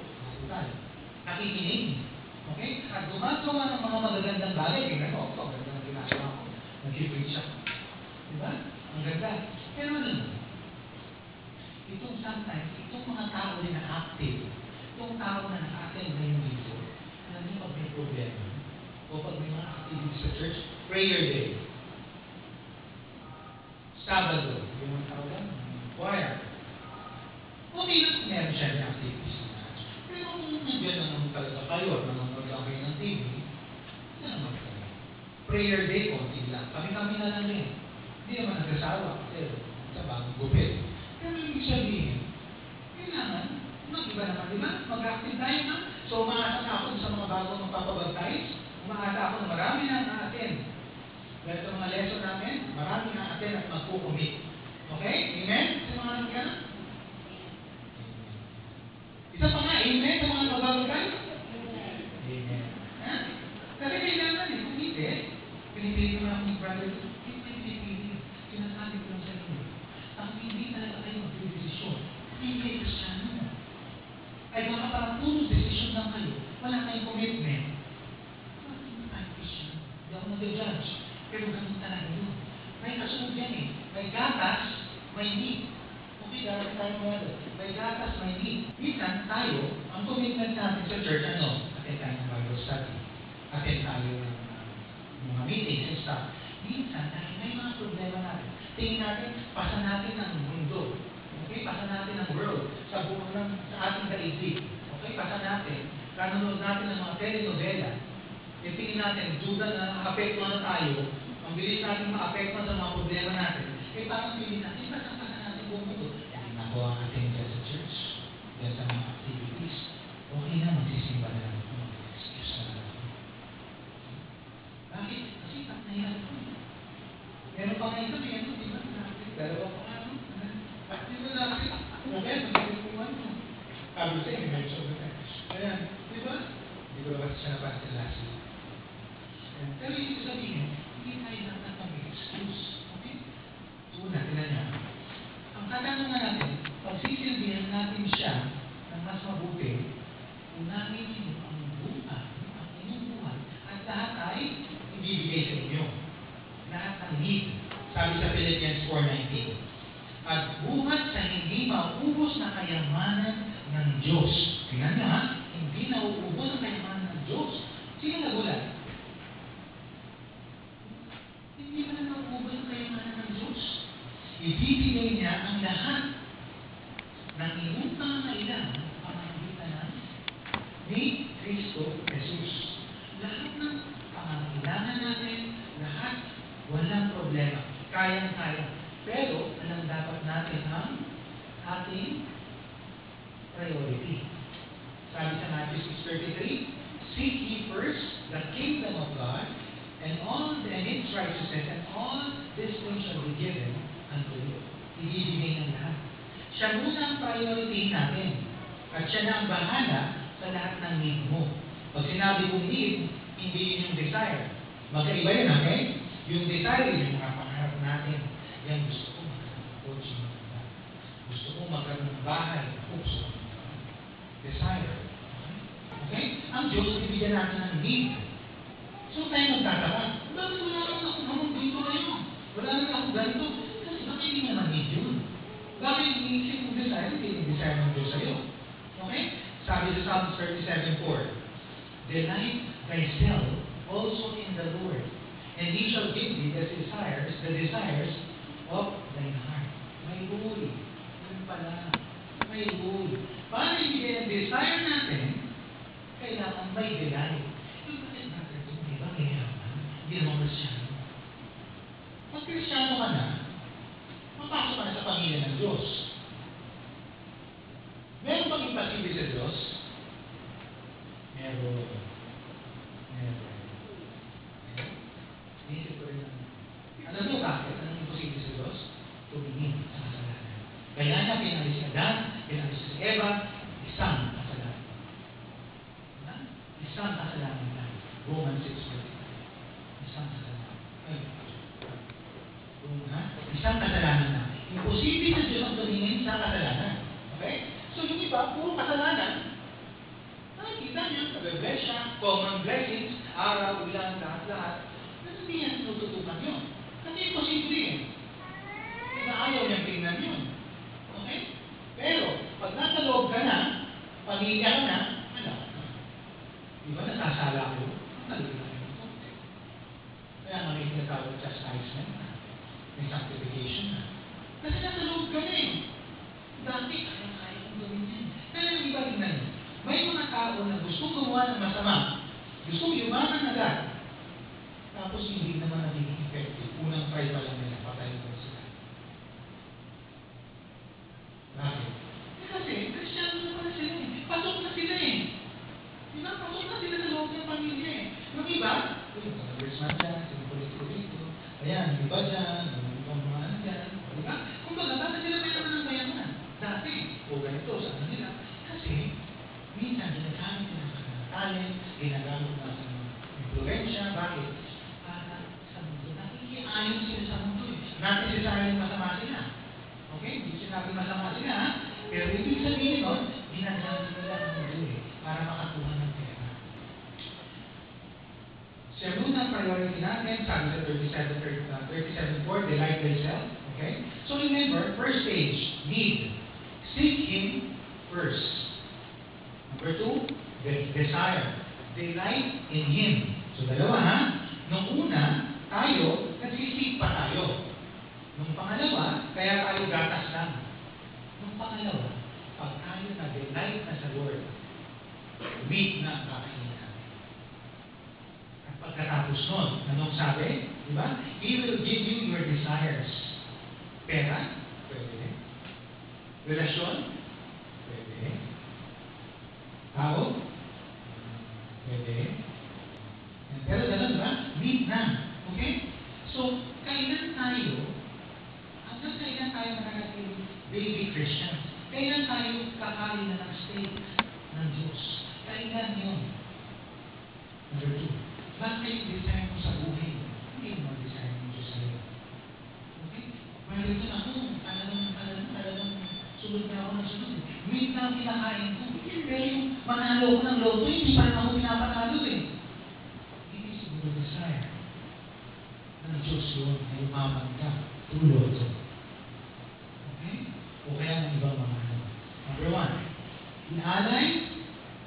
nakikinig. Okay? At gumagawa ng mga magagandang bagay. Tingnan mo, ang ganda ng ginagawa ko. Nag-preach ako. Diba? Ang ganda. Pero ano? Itong sometimes, itong mga tao rin na active, itong tao na naka-attend ngayon dito, alam niyo pag may problema, o pag may mga activities sa church, prayer day. Sabado, yung mga tao lang, choir. Okay lang kung meron siya yung activities na. Pero kung nandiyan na naman talaga kayo, nanonood lang kayo ng TV, hindi naman kayo. Prayer day, konti lang. Kami-kami na lang rin. Hindi naman nagkasawa kasi sa bagong gupit. Pero ibig sabihin, kailangan, mag-iba naman, di ba? Mag-active tayo na. So, umaasa na ako sa mga bagong magpapabaptize. Umaasa ako na marami na na-attend. Dahil sa mga lesson namin, marami na-attend at magkukumit. Okay? Amen? Sa mga nagkana? Isa pa nga, amen sa mga magbabaptize? Amen. Ha? Kasi kailangan kung hindi, pinipili ko na akong brother, hindi pinipili. Sinasabi ko lang sa inyo. Ang hindi talaga kayo mag-desisyon, hindi kayo Kristiyano. Ay baka parang puro desisyon lang kayo, wala kayong commitment. Bakit hindi tayo Kristiyano? Hindi ako nag-judge. Pero ganun talaga yun. May kasunod yan May gatas, may meat. Okay, dahil tayo mga may gatas, may meat. Minsan tayo, ang commitment natin sa church, attend tayo ng Bible study. Attend tayo ng mga meetings and stuff. Minsan, dahil may mga problema natin, tingin natin, pasa natin ang mundo. Okay? Pasa natin ang world sa buong sa ating daigdig. Okay? Pasa natin. Kanonood natin ng mga telenovela. Tingin natin, duda na apektuhan na tayo, ang bilis natin maapektuhan sa mga problema natin. Parang pili natin, pasa natin buong mundo. Hindi na ako ang ating dyan sa church. Dyan sa mga activities. Okay na, magsisimba na lang. Excuse na lang. Bakit? Kasi nahirap ko. Meron pa nga ito, di ba? Dalawa pa nga, di ba natin? Okay, magsisimpuan mo. Sabi sa inyo, may sobrang tayo. Ayan, di ba? Di ba ba siya napan sa last week? Pero ibig sabihin, hindi tayo natin mag-excuse. Okay? Una, tinan niya. Ang katanungan natin, pagsisilbihan natin siya ng mas mabuti, unahin niyo ang buhay, ang inyong buhay, at lahat ay ibibigay sa inyo. Lahat ng need. Sabi sa Philippians 4:19. At buhat sa hindi mauubos na kayamanan ng Diyos. Tingnan niyo hindi na uubos ang kayamanan ng Diyos. Sino nagulat? Hindi ba na nauubos ang kayamanan ng Diyos? Ibibigay niya ang lahat ng iyong pangangailangan pamamagitan ni Kristo Jesus. Lahat ng pangangailangan natin, lahat, walang problema. Kayang-kaya. Pero, alam dapat natin ang ating priority. Sabi sa Matthew 6:33, seek ye first the kingdom of God and its righteousness, and all these things shall be given unto you. Ibibigay ng lahat. Siya muna ang priority natin. At siya na ang bahala sa lahat ng need mo. Pag sinabi kong need, hindi yun yung desire. Magkaiba yun, okay? Yung desire, yung mga pangarap natin. Yan, gusto ko magkaroon ng kotse. Gusto ko magkaroon ng bahay. Gusto ko desire. Okay? Ang Diyos, bibigyan natin ng need. So tayo magtataka, bakit wala lang akong hamon dito ngayon? Wala lang akong ganito. Kasi bakit hindi naman need yun? Bakit iniisip mong desire? Hindi yung desire ng Diyos sa'yo. Okay? Sabi sa Psalm 37:4, delight thyself also in the Lord, and He shall give thee the desires of thine heart. May rule. Yun pala. May rule. Para ibigay ang desire natin, kailangan may delight. Yung bakit natin ito, di ba mayaman? Hindi naman Kristyano. Pag Kristyano ka na, mapasok ka na sa pamilya ng Diyos. Meron bang imposible sa Diyos? Meron. Isang kasalanan. Isang kasalanan na. Imposible sa Diyos ang tumingin sa kasalanan. Okay? So yung iba, puro kasalanan. Nakikita niyo, nag-bless siya, common blessings, araw, ulan, lahat-lahat. Pero hindi yan tinututukan yun. Kasi imposible eh. Kasi ayaw niyang tingnan yun. Okay? Pero, pag nasa loob ka na, pamilya ka na, wala ka na. Di ba nasasala ko? Nalula ka ito. Kaya nga may tinatawag chastisement na. May sanctification na. Kasi nasa loob ka na eh. Dati, kaya kong gawin yan. Pero yung iba tingnan yun. May mga tao na gusto gumawa ng masama, gusto yumaman agad, tapos hindi naman nagiging effective. Unang try pa lang nila, patay mo sila. Bakit? Kasi, Kristiyano na pala sila eh. Pasok na sila eh. Diba? Pasok na sila sa loob ng pamilya eh. Yung iba, yung congressman dyan, yung politiko dito, ayan, yung iba dyan, yung ibang mga ano dyan, diba? Kung baga, bakit sila may naman ng bayanan? Dati, o ganito, sa kanila. Kasi, minsan, ginagamit nila sa mga talent, ginagamit nila sa mga influensya. Bakit? Para sa mundo. Nakikiayon sila sa mundo eh. Natin sila masama sila. Okay? Hindi sinabi masama sila, ha? Pero ibig sabihin nun, ginagamit nila ang mundo eh. Para makakuha ng pera. Siya muna ang priority natin, sabi sa 37:4, delight thyself. Okay? So remember, first stage, need. Seek Him first. Number 2, desire. Delight in Him. So dalawa ha. Nung una, tayo, nagsisik pa tayo. Nung pangalawa, kaya tayo gatas lang. Nung pangalawa, pag tayo na-delight na sa Lord, weak na ang kakainin natin. At pagkatapos nun, anong sabi? Diba? He will give you your desires. Pera? Pwede. Relasyon? Pwede. Tao? Pwede. Pero ganun ba? Meet na. Okay? So, kailan tayo, hanggang kailan tayo nakakatiling baby Christians? Kailan tayo kakali na ng state ng Diyos? Kailan yun? Number 2, bakit design mo sa buhay? Hindi mo design mo Diyos sa'yo. Okay? Meron ito ako, talagang sunod na ako ng sunod. Meet na ang kinakain ko. Pero yung manalo ko ng loto, hindi pa rin ako pinapanalo eh. Hindi siguro desire ng Diyos yun na umaman ka through loto. Okay? O kaya ng ibang mga ano. Number 1, inalay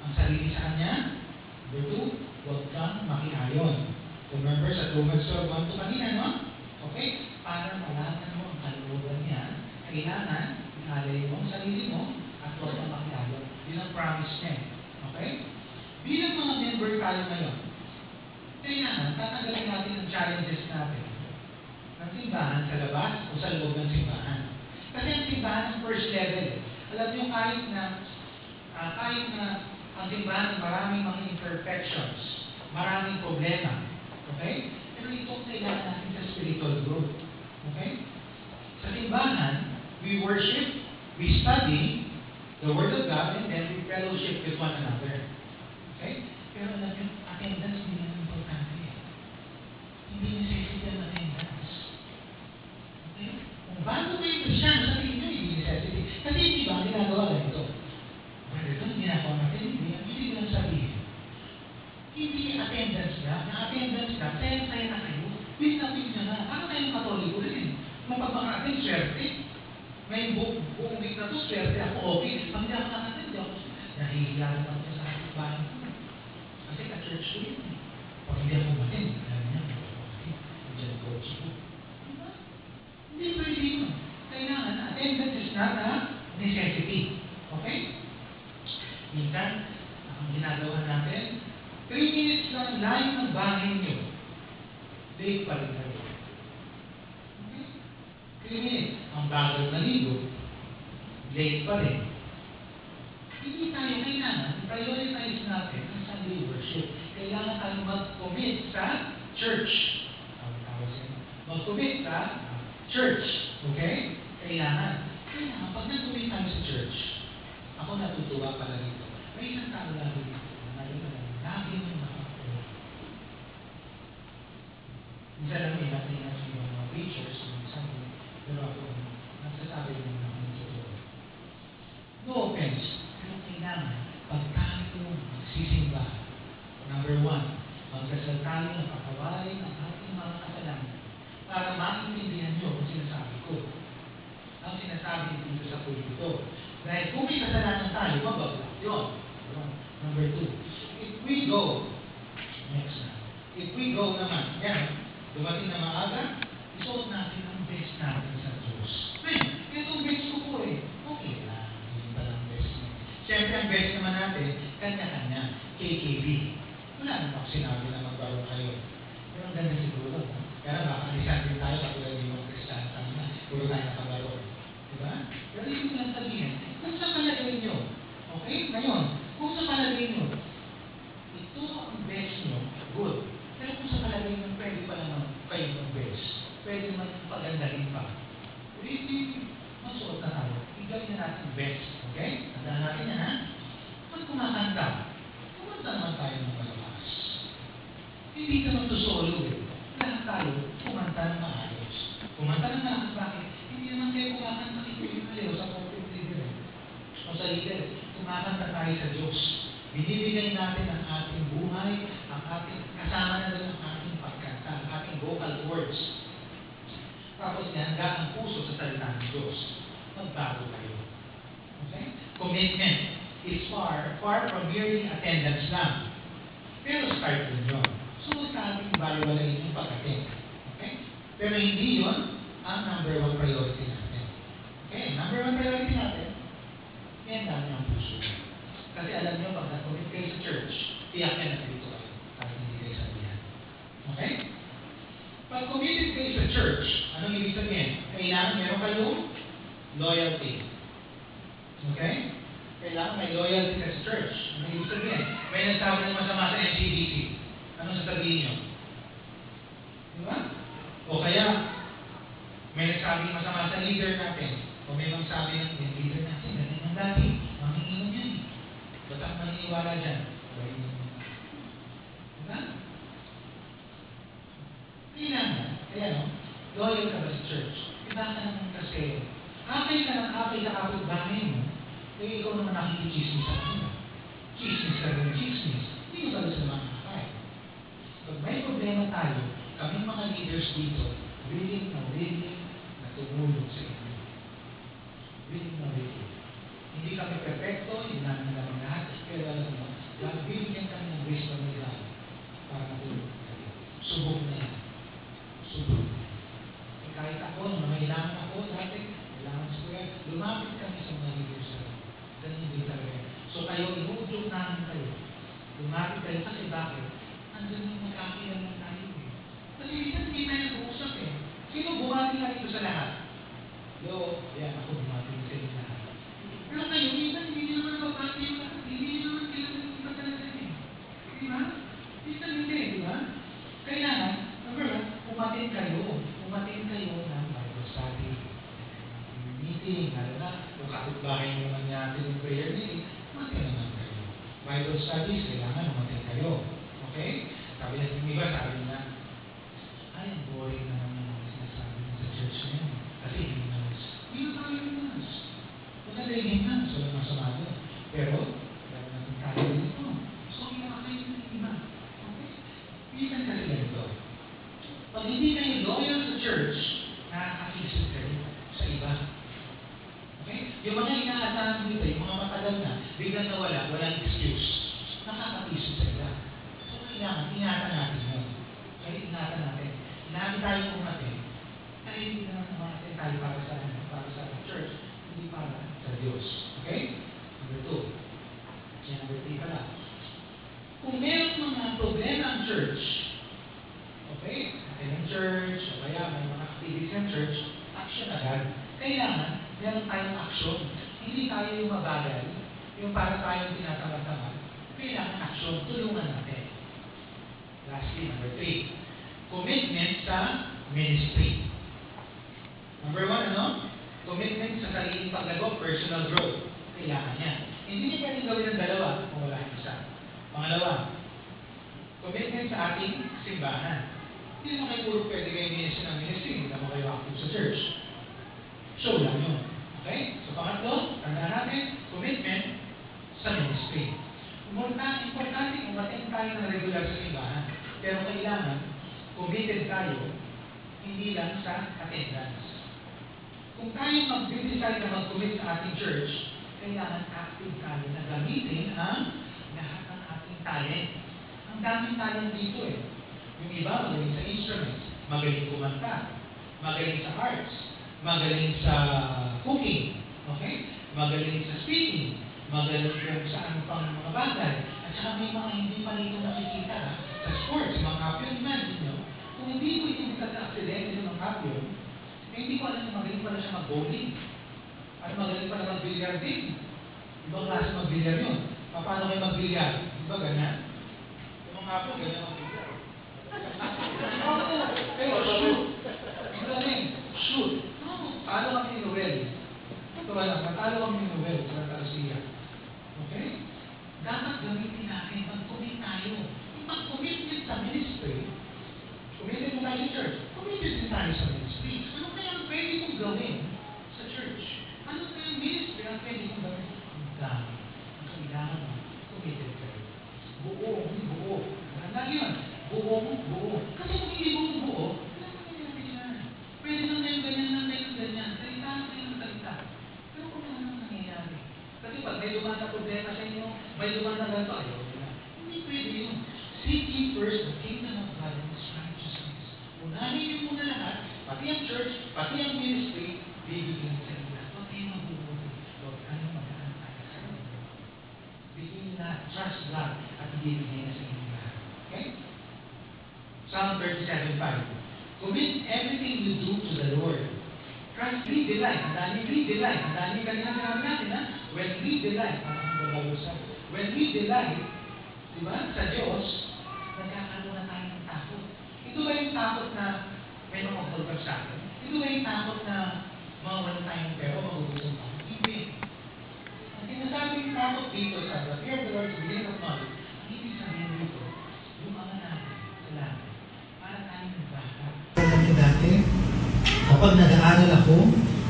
ang sarili sa Kanya. Number 2, huwag kang makiayon. Remember sa Romans 12:1 kanina, no? Okay? Para malaman mo ang kalooban niya, kailangan inalay mo ang sarili mo at huwag kang makiayon. Yun ang promise niya. Okay? Bilang mga member tayo ngayon, kailangan tatanggalin natin ang challenges natin ng simbahan sa labas o sa loob ng simbahan. Kasi ang simbahan ang first level. Alam niyo, kahit na ang simbahan maraming mga imperfections, maraming problema. Okay? Pero ito kailangan natin sa spiritual growth. Okay? Sa simbahan, we worship, we study the Word of God, and then we fellowship with one another. Okay? Pero alam niyo, attendance hindi naman importante. Hindi necessity ang attendance. Okay? Kung bago kayo Kristiyano, sabihin niyo, hindi necessity. Kasi hindi ba, ginagawa ganito. Ito, ginagawa natin, hindi ko lang sabihin. Hindi attendance ka, na-attendance ka, saya-saya na kayo. Week na na. Ano kayong katoliko rin? Mapagmakatin, swerte. May buong week na to, swerte ako, okay. Pag hindi ako nakatindi ako, nahihiya naman ko sa aking bahay ko. Kasi ka-church ko yun. Pag hindi ako matin, alam niya, okay, nandiyan coach ko. Diba? Hindi pwede yun. Kailangan, attendance is not a necessity. Okay? Minsan, ang ginagawa natin, 3 minutes lang layo ng bahay niyo. Late pa rin kayo. Okay? 3 minutes. Ang bagal na ligo, late pa rin. Hindi tayo kailangan, prioritize natin ang Sunday worship. Kailangan tayo mag-commit sa church. Mag-commit sa church. Okay? Kailangan. Kailangan, pag nag-commit tayo sa church, ako natutuwa pala dito. May isang tao lagi dito. Lagi mo nakakuha. Minsan lang ingat-ingat yung mga preachers, yung sabi, pero ako, nagsasabi mo na ang totoo. No offense, pero kailangan, pag tayo magsisimba, number one, magdasal tayo ng pagkawalay ng ating mga kasalanan para maintindihan nyo kung sinasabi ko. Ang sinasabi dito sa pulpito. Dahil kung may kasalanan tayo, mababla yun. Number two, if we go, next na, if we go naman, yan, dumating na maaga, isuot natin ang best natin sa Diyos. Ngayon, itong best ko po okay lang, hindi pa lang best niya. Siyempre, ang best naman natin, kanya-kanya, KKB. Wala naman ako sinabi na magbaro kayo. Pero ang ganda siguro, kaya baka alisan din tayo, katulad yung mga Kristiyan, na puro tayo nakabaro. Diba? Pero hindi ko lang sabihin, kung sa palagay nyo, okay? Ngayon, kung sa palagay nyo, ito ang best nyo, good. Pero kung sa palagay nyo, pwede pa naman kayo ng best. Pwede naman pagandahin pa. Really, masuot na tayo. Igawin na natin best. Okay? Tandaan natin yan, ha? Pag kumakanta, kumanta naman tayo ng malakas. Hindi naman to solo Lahat tayo, kumanta ng maayos. Kumanta ng malakas, bakit? Hindi naman kayo kumakanta kayo sa corporate leader. O sa leader, kumakanta tayo sa Diyos. Binibigay natin ang ating buhay, ang ating kasama na doon ang ating pagkanta, ang ating vocal cords. Tapos ihanda ang puso sa salita ng Diyos. Magbago kayo. Okay? Commitment is far from merely attendance lang. Pero start din yun. So, sa ating baliwalain yung pag-attend. Okay? Pero hindi yun ang number one priority natin. Okay? Number one priority natin, ihanda niyo ang puso. Kasi alam niyo, pag nag-commit kayo sa church, tiyak yan na dito kayo. Kahit hindi kayo sabihan. Okay? Pag committed kayo sa church, anong ibig sabihin? Kailangan meron kayong loyalty. Okay? Kailangan may loyalty ka sa church. Anong ibig sabihin? May nagsabi ng masama sa NCDC. Anong sasabihin nyo? Di ba? O kaya, may nagsabi masama sa leader natin. O may magsabi ng leader natin, ganyan ang dati. Manginginom yan. Ba't ang maniniwala dyan? Diba? Kailangan. Kaya no, loyal ka ba sa church? Iba ka naman kasi. Akay ka ng akay sa kapit-bahay mo, eh ikaw naman nakikichismis sa kanila. Chismis ka rin, chismis. Hindi ko talaga sa mga akay. Pag may problema tayo, kaming mga leaders dito, willing na tumulong sa inyo. Willing na willing. Hindi kami perfecto, hindi namin naman lahat, pero alam mo, bibigyan kami ng wisdom nila para matulog kayo. Subok na yan. Subok. Eh, kahit ako, nung kailangan ako dati, kailangan sa kuya, lumapit kami sa mga leaders na ganun din talaga. So kayo, inuudyo namin kayo. Lumapit kayo kasi bakit? Andun yung magkakilan tayo eh. Kasi minsan hindi tayo nag-uusap eh. Sino bumati na ito sa lahat? Yo, yan, ako bumati na sa inyo lahat. Pero kayo, minsan hindi nyo naman mabati yung lahat. Hindi nyo naman kailangan iba talaga eh. Di ba? Minsan hindi, di ba? Kailangan, number one, umatin kayo. Umatin kayo ng Bible study. Meeting, lalo na, kung kapit-bahay naman natin yung prayer meeting, umatin naman kayo. Bible studies, kailangan umatin kayo. Okay? Sabi na yung iba, sabi na, ay, boring naman yung mga sinasabi mo sa church na yun. Kasi hymnals. Hindi na tayo hymnals. Maganda yung hymnals, walang masama doon. Pero, dahil natin tayo dito. So, kinakakain ng iba. Okay? Minsan kasi ganito. Pag hindi kayo loyal sa church, nakakakisip kayo sa iba. Okay? Yung mga inaasahan dito, yung mga matagal na, biglang nawala, walang excuse. Nakakakisip sa iba. So, kailangan, ingatan natin yun. Kaya ingatan natin. Lagi tayo umatin. Kaya hindi naman umatin tayo para sa church, hindi para sa Diyos. Okay? Number 2. Yan, number 3 pala. Kung meron mga problema ang church, okay? Ang church, o kaya may mga activities ng church, action agad. Kailangan, meron tayong action. Hindi tayo yung mabagal, yung para tayong tinatamad-tamad. Kailangan action, tulungan natin. Lastly, number 3. Commitment sa ministry. Number 1, ano? Commitment sa sariling paglago, personal growth. Kailangan yan. Hindi niya pwedeng gawin ng dalawa kung wala yung isa. Pangalawa, commitment sa ating simbahan. Hindi naman kayo puro pwede kayo ministry ng ministry, hindi naman kayo active sa church. Show lang yun. Okay? So pangatlo, tandaan natin, commitment sa ministry. Importante umating tayo ng regular sa simbahan. Pero kailangan, committed tayo, hindi lang sa attendance. Kung tayo mag-decide na mag-commit sa ating church, kailangan active tayo na gamitin ang lahat ng ating talent. Ang daming talent dito eh. Yung iba, magaling sa instruments, magaling kumanta, magaling sa arts, magaling sa cooking, okay? Magaling sa speaking, magaling kung saan pang mga bagay. At saka may mga hindi pa nito nakikita sa sports, mga kapyon man ninyo. Kung hindi ko itinita sa aksidente ng kapyon, eh, hindi ko alam na magaling pala siya mag-bowling. At magaling pala mag-bilyar din. Ibang klase mag-bilyar yun. Paano kayo mag-bilyar? Diba ganyan? Yung mga kapyon, ganyan mag-bilyar. Pero shoot. Ang galing. Shoot. Paano kami ni Noel? Ito lang, matalo kami ni Noel sa Garcia. Okay? Dapat gamitin natin, mag-commit tayo. Pag-commitment sa ministry, committed mo tayo sa church, committed din tayo sa ministry. Ano kaya ang pwede kong gawin sa church? Ano kaya ang ministry ang pwede kong gawin? Ang dami. Ang kailangan mo, committed kayo. Buo. Handa yun. Buo. Kasi kung hindi buo, wala naman nangyari yan. Pwede lang tayo ganyan. Salita. Pero kung ano nang nangyayari. Kasi pag may dumaan na problema sa inyo, may dumaan na ganito, ayaw nila. Hindi pwede yun. Seek ye first the kingdom of God and His righteousness. Unahin niyo muna lahat, pati ang church, pati ang ministry, bibigyan sa inyo. Huwag kayo mabubuti. Huwag kayo magaan tayo sa inyo. Bigyan na, trust God, at ibibigay na sa inyo lahat. Okay? Psalm 37:5. Commit everything you do to the Lord. Trust, lead the life. Ang dami lead the life. Ang dami kanina sinabi natin, ha? When lead the life, when lead the life, di ba, sa Diyos, nagkakaroon na tayo ng takot. Ito ba yung takot na may makapulpag sa akin? Ito ba yung takot na mawawalan tayong pero magugutom tayo? Hindi. Ang sinasabi yung takot dito sa the fear of the Lord, the beginning of knowledge, ang ibig sabihin dito, yung mga natin sa lahat, para tayo nagbaka. Dati, kapag nag-aaral ako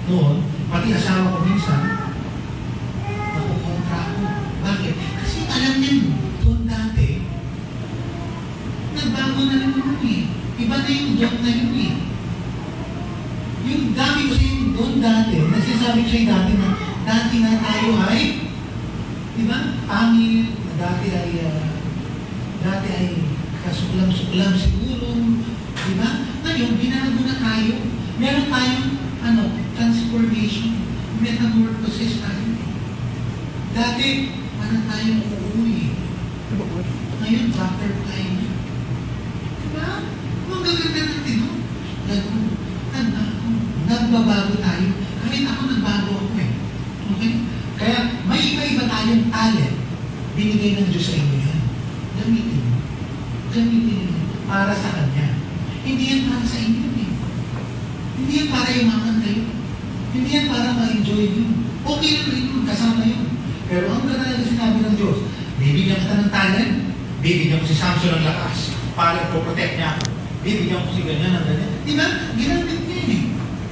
noon, pati asawa ko minsan, nakukontra ako. Bakit? Kasi alam niya doon dati, nagbago na rin naman eh. Iba na yung doon na yun eh. Yung dami ko sa yung doon dati, nagsasabi siya yung dati na dati na tayo ay, di ba? Pangil, dati ay kasuklam-suklam siguro, di ba? Ngayon, binago na tayo. Meron tayong, transformation, metamorphosis tayo. Dati, tayong uuwi. Ngayon, doctor tayo. Diba? Ang gaganda natin, no? Nagbabago tayo. Kahit ako nagbago ako eh. Okay? Kaya, may iba-iba tayong talent. Binigay ng Diyos sa inyo yan. Gamitin mo. Gamitin mo. Para sa Kanya. Hindi yan para sa inyo eh. Hindi yan para yumaman kayo. Hindi yan para ma-enjoy nyo. Okay na rin yun, kasama yun. Pero ang ganda na sinabi ng Diyos, bibigyan kita ng talent, bibigyan ko si Samson ng lakas para i-protect niya ako. Bibigyan ko si ganyan ng ganyan. Diba? Ginamit niya eh.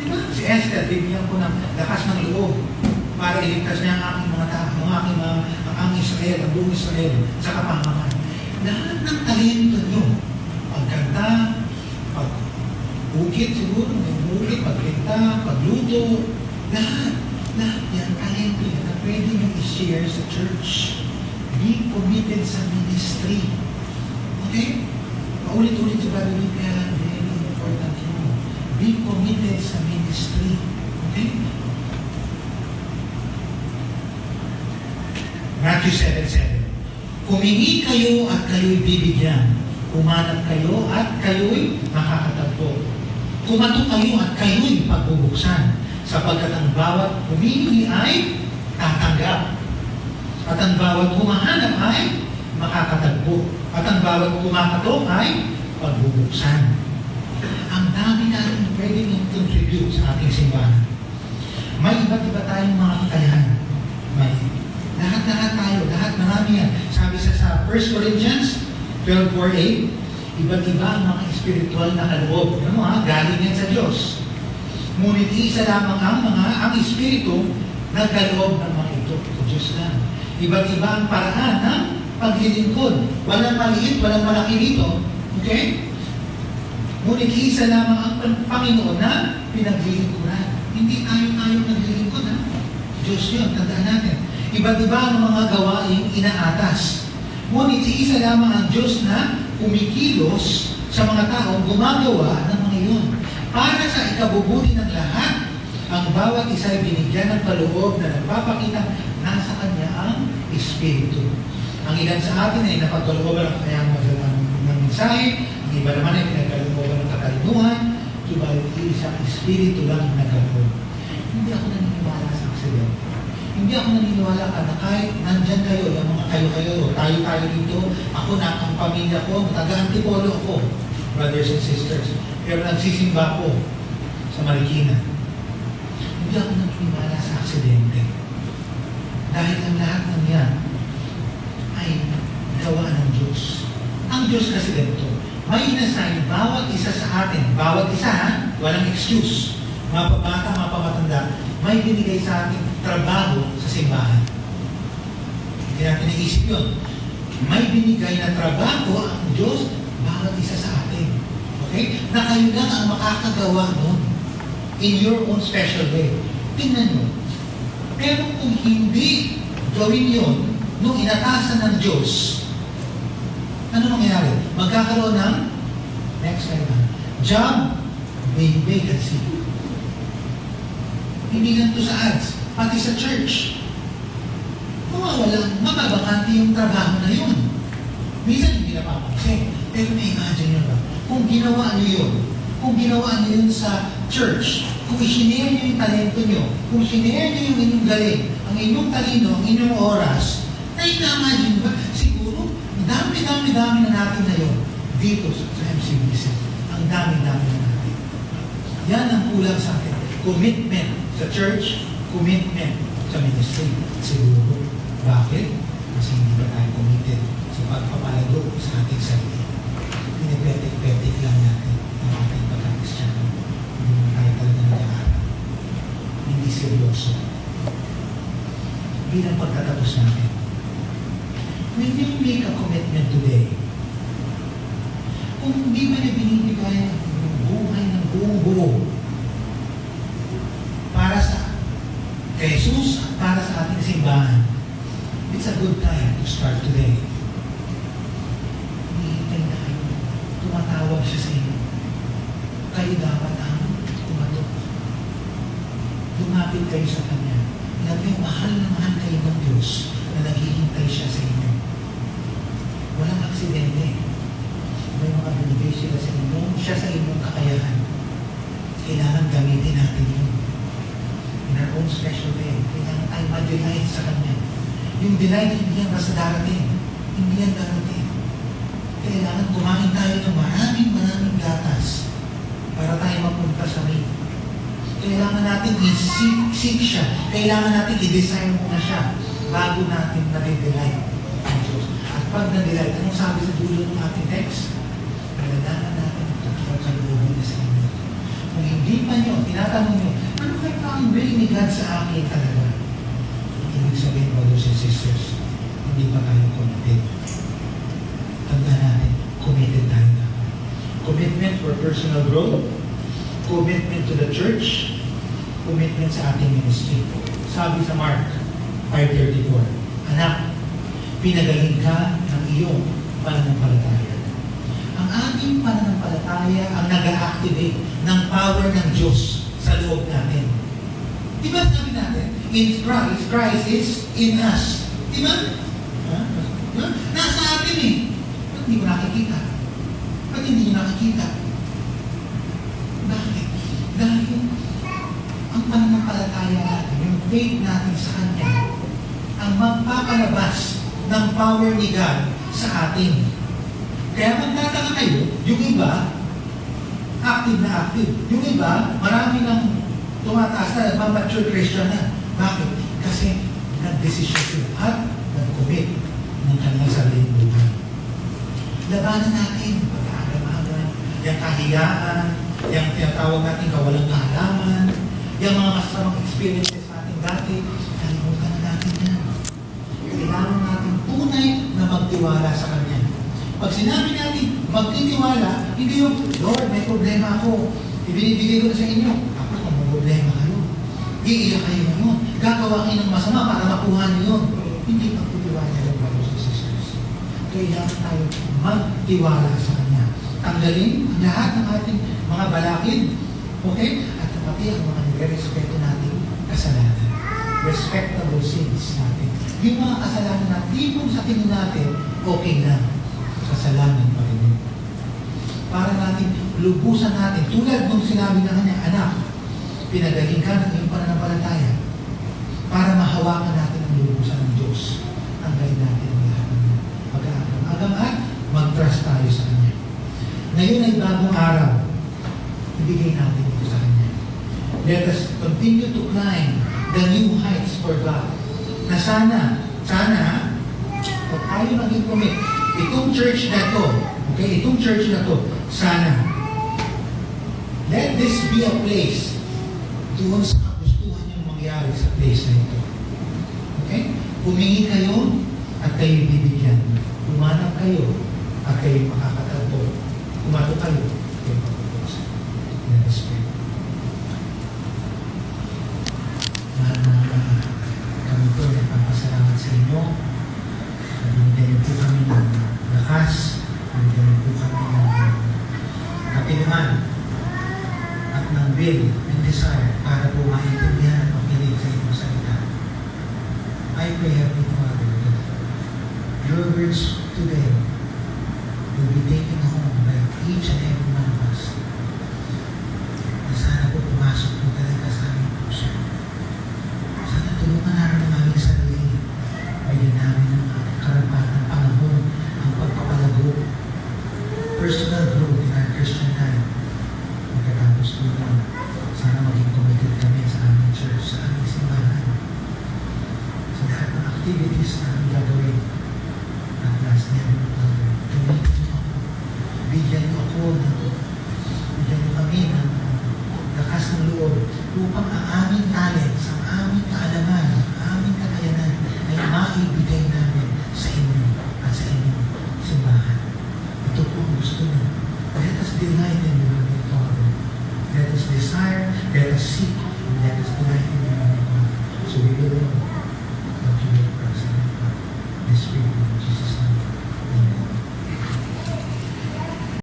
Diba? Si Esther, bibigyan ko ng lakas ng loob para iligtas niya ang aking mga tao, ang Israel, ang buong Israel, sa kapamakan. Lahat ng talento nyo, pagkanta, pag-ukit siguro, pag-ukit, pagkita, pagluto, lahat yan, talento yan na pwede nyo i-share sa church. Be committed sa ministry. Okay? Paulit-ulit sa Bible, kaya very important yun. Be committed sa ministry. Okay? Matthew 7:7. Humingi kayo at kayo'y bibigyan. Umanap kayo at kayo'y makakatagpo. Kumato kayo at kayo'y pagbubuksan. Sapagkat ang bawat humingi ay tatanggap. At ang bawat humahanap ay makakatagpo. At ang bawat kumakato ay pagbubuksan. Ang dami natin pwede nang contribute sa ating simbahan. May iba't iba tayong mga kakayahan. May lahat tayo, lahat marami yan. Sabi sa 1 Corinthians 12:4-8, Iba't iba ang mga espiritual na kaloob. Ano mo ha? Galing yan sa Diyos. Ngunit isa lamang ang espiritu na kaloob ng mga ito. Sa Diyos lang. Iba't iba ang paraan ng paglilingkod. Walang maliit, walang malaki dito. Okay? Ngunit isa lamang ang Panginoon na pinaglilingkuran. Hindi tayo naglilingkod ha? Diyos yun, tandaan natin. Iba't iba ang mga gawaing inaatas. Ngunit si isa lamang ang Diyos na kumikilos sa mga taong gumagawa ng mga iyon. Para sa ikabubuti ng lahat, ang bawat isa ay binigyan ng kaloob na nagpapakita nasa Kanya ang Espiritu. Ang ilan sa atin ay napagkalooban ng kanyang magdala ng mensahe, ang iba naman ay pinagkalooban ng katalinuhan, subalit isang Espiritu lang ang nagkaloob. Hindi ako naniniwala sa aksidente. Hindi ako naniniwala na kahit nandyan kayo, yung mga kayo-kayo, tayo dito, ako na, ang pamilya ko, taga-antipolo ako, brothers and sisters. Pero nagsisimba ko sa Marikina. Hindi ako naniniwala sa aksidente. Dahil ang lahat ng yan ay gawa ng Diyos. Ang Diyos kasi ganito, may inassign bawat isa sa atin, bawat isa ha, walang excuse. Mga pabata, mga pamatanda, may binigay sa atin trabaho sa simbahan. Hindi natin naisip yun. May binigay na trabaho ang Diyos bawat isa sa atin. Okay? Na kayo lang ang makakagawa nun in your own special way. Tingnan nyo. Pero kung hindi gawin yun, nung inatasan ng Diyos, ano mangyayari? Magkakaroon ng next slide na. Job, vacancy. Hindi lang ito sa ads, pati sa church. Mababakante yung trabaho na yun. Minsan hindi napapansin. Pero na-imagine nyo ba? Kung ginawa nyo yun, kung ginawa nyo yun sa church, kung isinare nyo yung talento nyo, kung isinare nyo yung inyong galing, ang inyong talino, ang inyong oras, na-imagine ba? Siguro, dami na natin na yun dito sa MCBC. Ang dami na natin. Yan ang kulang sa atin. Commitment sa church, commitment sa ministry. Siguro. Bakit? Kasi hindi ba tayo committed sa pagpapalago sa ating sarili. Pinipetik-petik lang natin ang ating pagkakristyano. Hindi mo tayo talaga nag-aaral. Hindi seryoso. Bilang pagtatapos natin. When you make a commitment today, kung hindi mo na binibigay ng buhay ng buong buo para sa Jesus at para sa ating simbahan, it's a good time to start today. Hinihintay na kayo. Tumatawag siya sa inyo. Kayo dapat ang tumatok. Lumapit kayo sa Kanya. Ilagay mahal na mahal kayo ng Diyos na naghihintay siya sa inyo. Walang aksidente. May mga binigay siya sa inyong kakayahan. Kailangan gamitin natin yun. In our own special way. Kailangan tayo ma-delight sa Kanya. Yung delight, hindi yan basta darating. Hindi yan darating. Kailangan kumain tayo ng maraming gatas para tayo mapunta sa rin. Kailangan natin i-seek siya. Kailangan natin i-design muna siya bago natin na-delight ang Diyos. At pag na-delight, anong sabi sa dulo ng ating text? Naladanan natin ang kalooban na sa inyo. Kung hindi pa nyo, tinatanong nyo, ano kayo ang will ni God sa akin talaga? Ibig sabihin, brothers and sisters, hindi pa tayo committed. Tanda natin, committed tayo na. Commitment for personal growth, commitment to the church, commitment sa ating ministry. Sabi sa Mark 5:34, Anak, pinagaling ka ng iyong pananampalataya. Ang ating pananampalataya ang nag-activate ng power ng Diyos sa loob natin. Diba sabi natin, in Christ is in us. Diba? Nasa atin eh. Ba't hindi ko nakikita? Ba't hindi nyo nakikita? Bakit? Dahil ang pananampalataya natin, yung faith natin sa Kanya, ang magpapalabas ng power ni God sa atin. Kaya magtataka kayo, yung iba, active na active. Yung iba, marami ng tumataas na, nagmamature Christian na. Bakit? Kasi nag-desisyon sila at nag-commit ng kanilang sariling buhay. Labanan natin, pag-aaral yung kahiyaan, yung tinatawag natin kawalang kaalaman, yung mga masamang experiences natin dati, kalimutan na natin yan. Kailangan natin tunay na magtiwala sa Kanya. Pag sinabi natin magtitiwala, hindi yung, Lord, may problema ako. Ibinibigay ko na sa inyo. Ako, kung may problema kayo. Iiyak kayo ngayon. Gagawa kayo ng masama para makuha niyo yun. Hindi magtitiwala yung brothers and sisters. Kailangan tayo magtiwala sa Kanya. Tanggalin ang lahat ng ating mga balakid. Okay? At pati ang mga nire-respeto natin kasalanan. Respectable sins natin. Yung mga kasalanan na tipong sa tingin natin, okay lang. Kasalanan pa rin yun. Para natin, lubusan natin. Tulad nung sinabi na kanya, anak, pinagaling ka ng iyong pananampalataya para mahawakan natin ang lubusan ng Diyos. Tanggalin natin ang lahat ng mag-aagang at mag-trust tayo sa Kanya. Ngayon ay bagong araw. Ibigay natin ito sa Kanya. Let us continue to climb the new heights for God. Na sana, pag tayo maging commit, itong church na to, okay, itong church na to, sana, let this be a place doon sa kagustuhan yung mangyari sa place na ito. Okay? Humingi kayo at kayo bibigyan. Humanap kayo at kayo makakatalbo. Kumato kayo, kayo makakapagsa. Let us pray. Mahal na kami po, nagpapasalamat sa inyo. Binigyan po kami ng lakas, binigyan po kami ng kapiluman at ng will and desire para po maintindihan at makinig sa inyong salita. I pray, Heavenly Father, that your words today will be taken home by each and every one of us. Na sana po pumasok po talaga sa aming puso. Sana tulungan namin ang aming sarili. Bigyan namin ng karapatan, panahon, ang pagpapalago, personal growth in our Christian life. Pagkatapos po nun, sana maging committed kami sa aming church, sa aming simbahan, sa lahat ng activities na aming gagawin. At last niya, gamitin niyo ako. Bigyan niyo ako bigyan niyo kami ng lakas ng loob upang ang aming talents, ang aming kaalaman, ang aming kakayanan ay maibigay namin sa inyo at sa inyong simbahan. Ito po ang gusto niyo. Let us delight in you, Heavenly Father. Let us desire, let us seek, and let us delight in you, Heavenly Father. So we will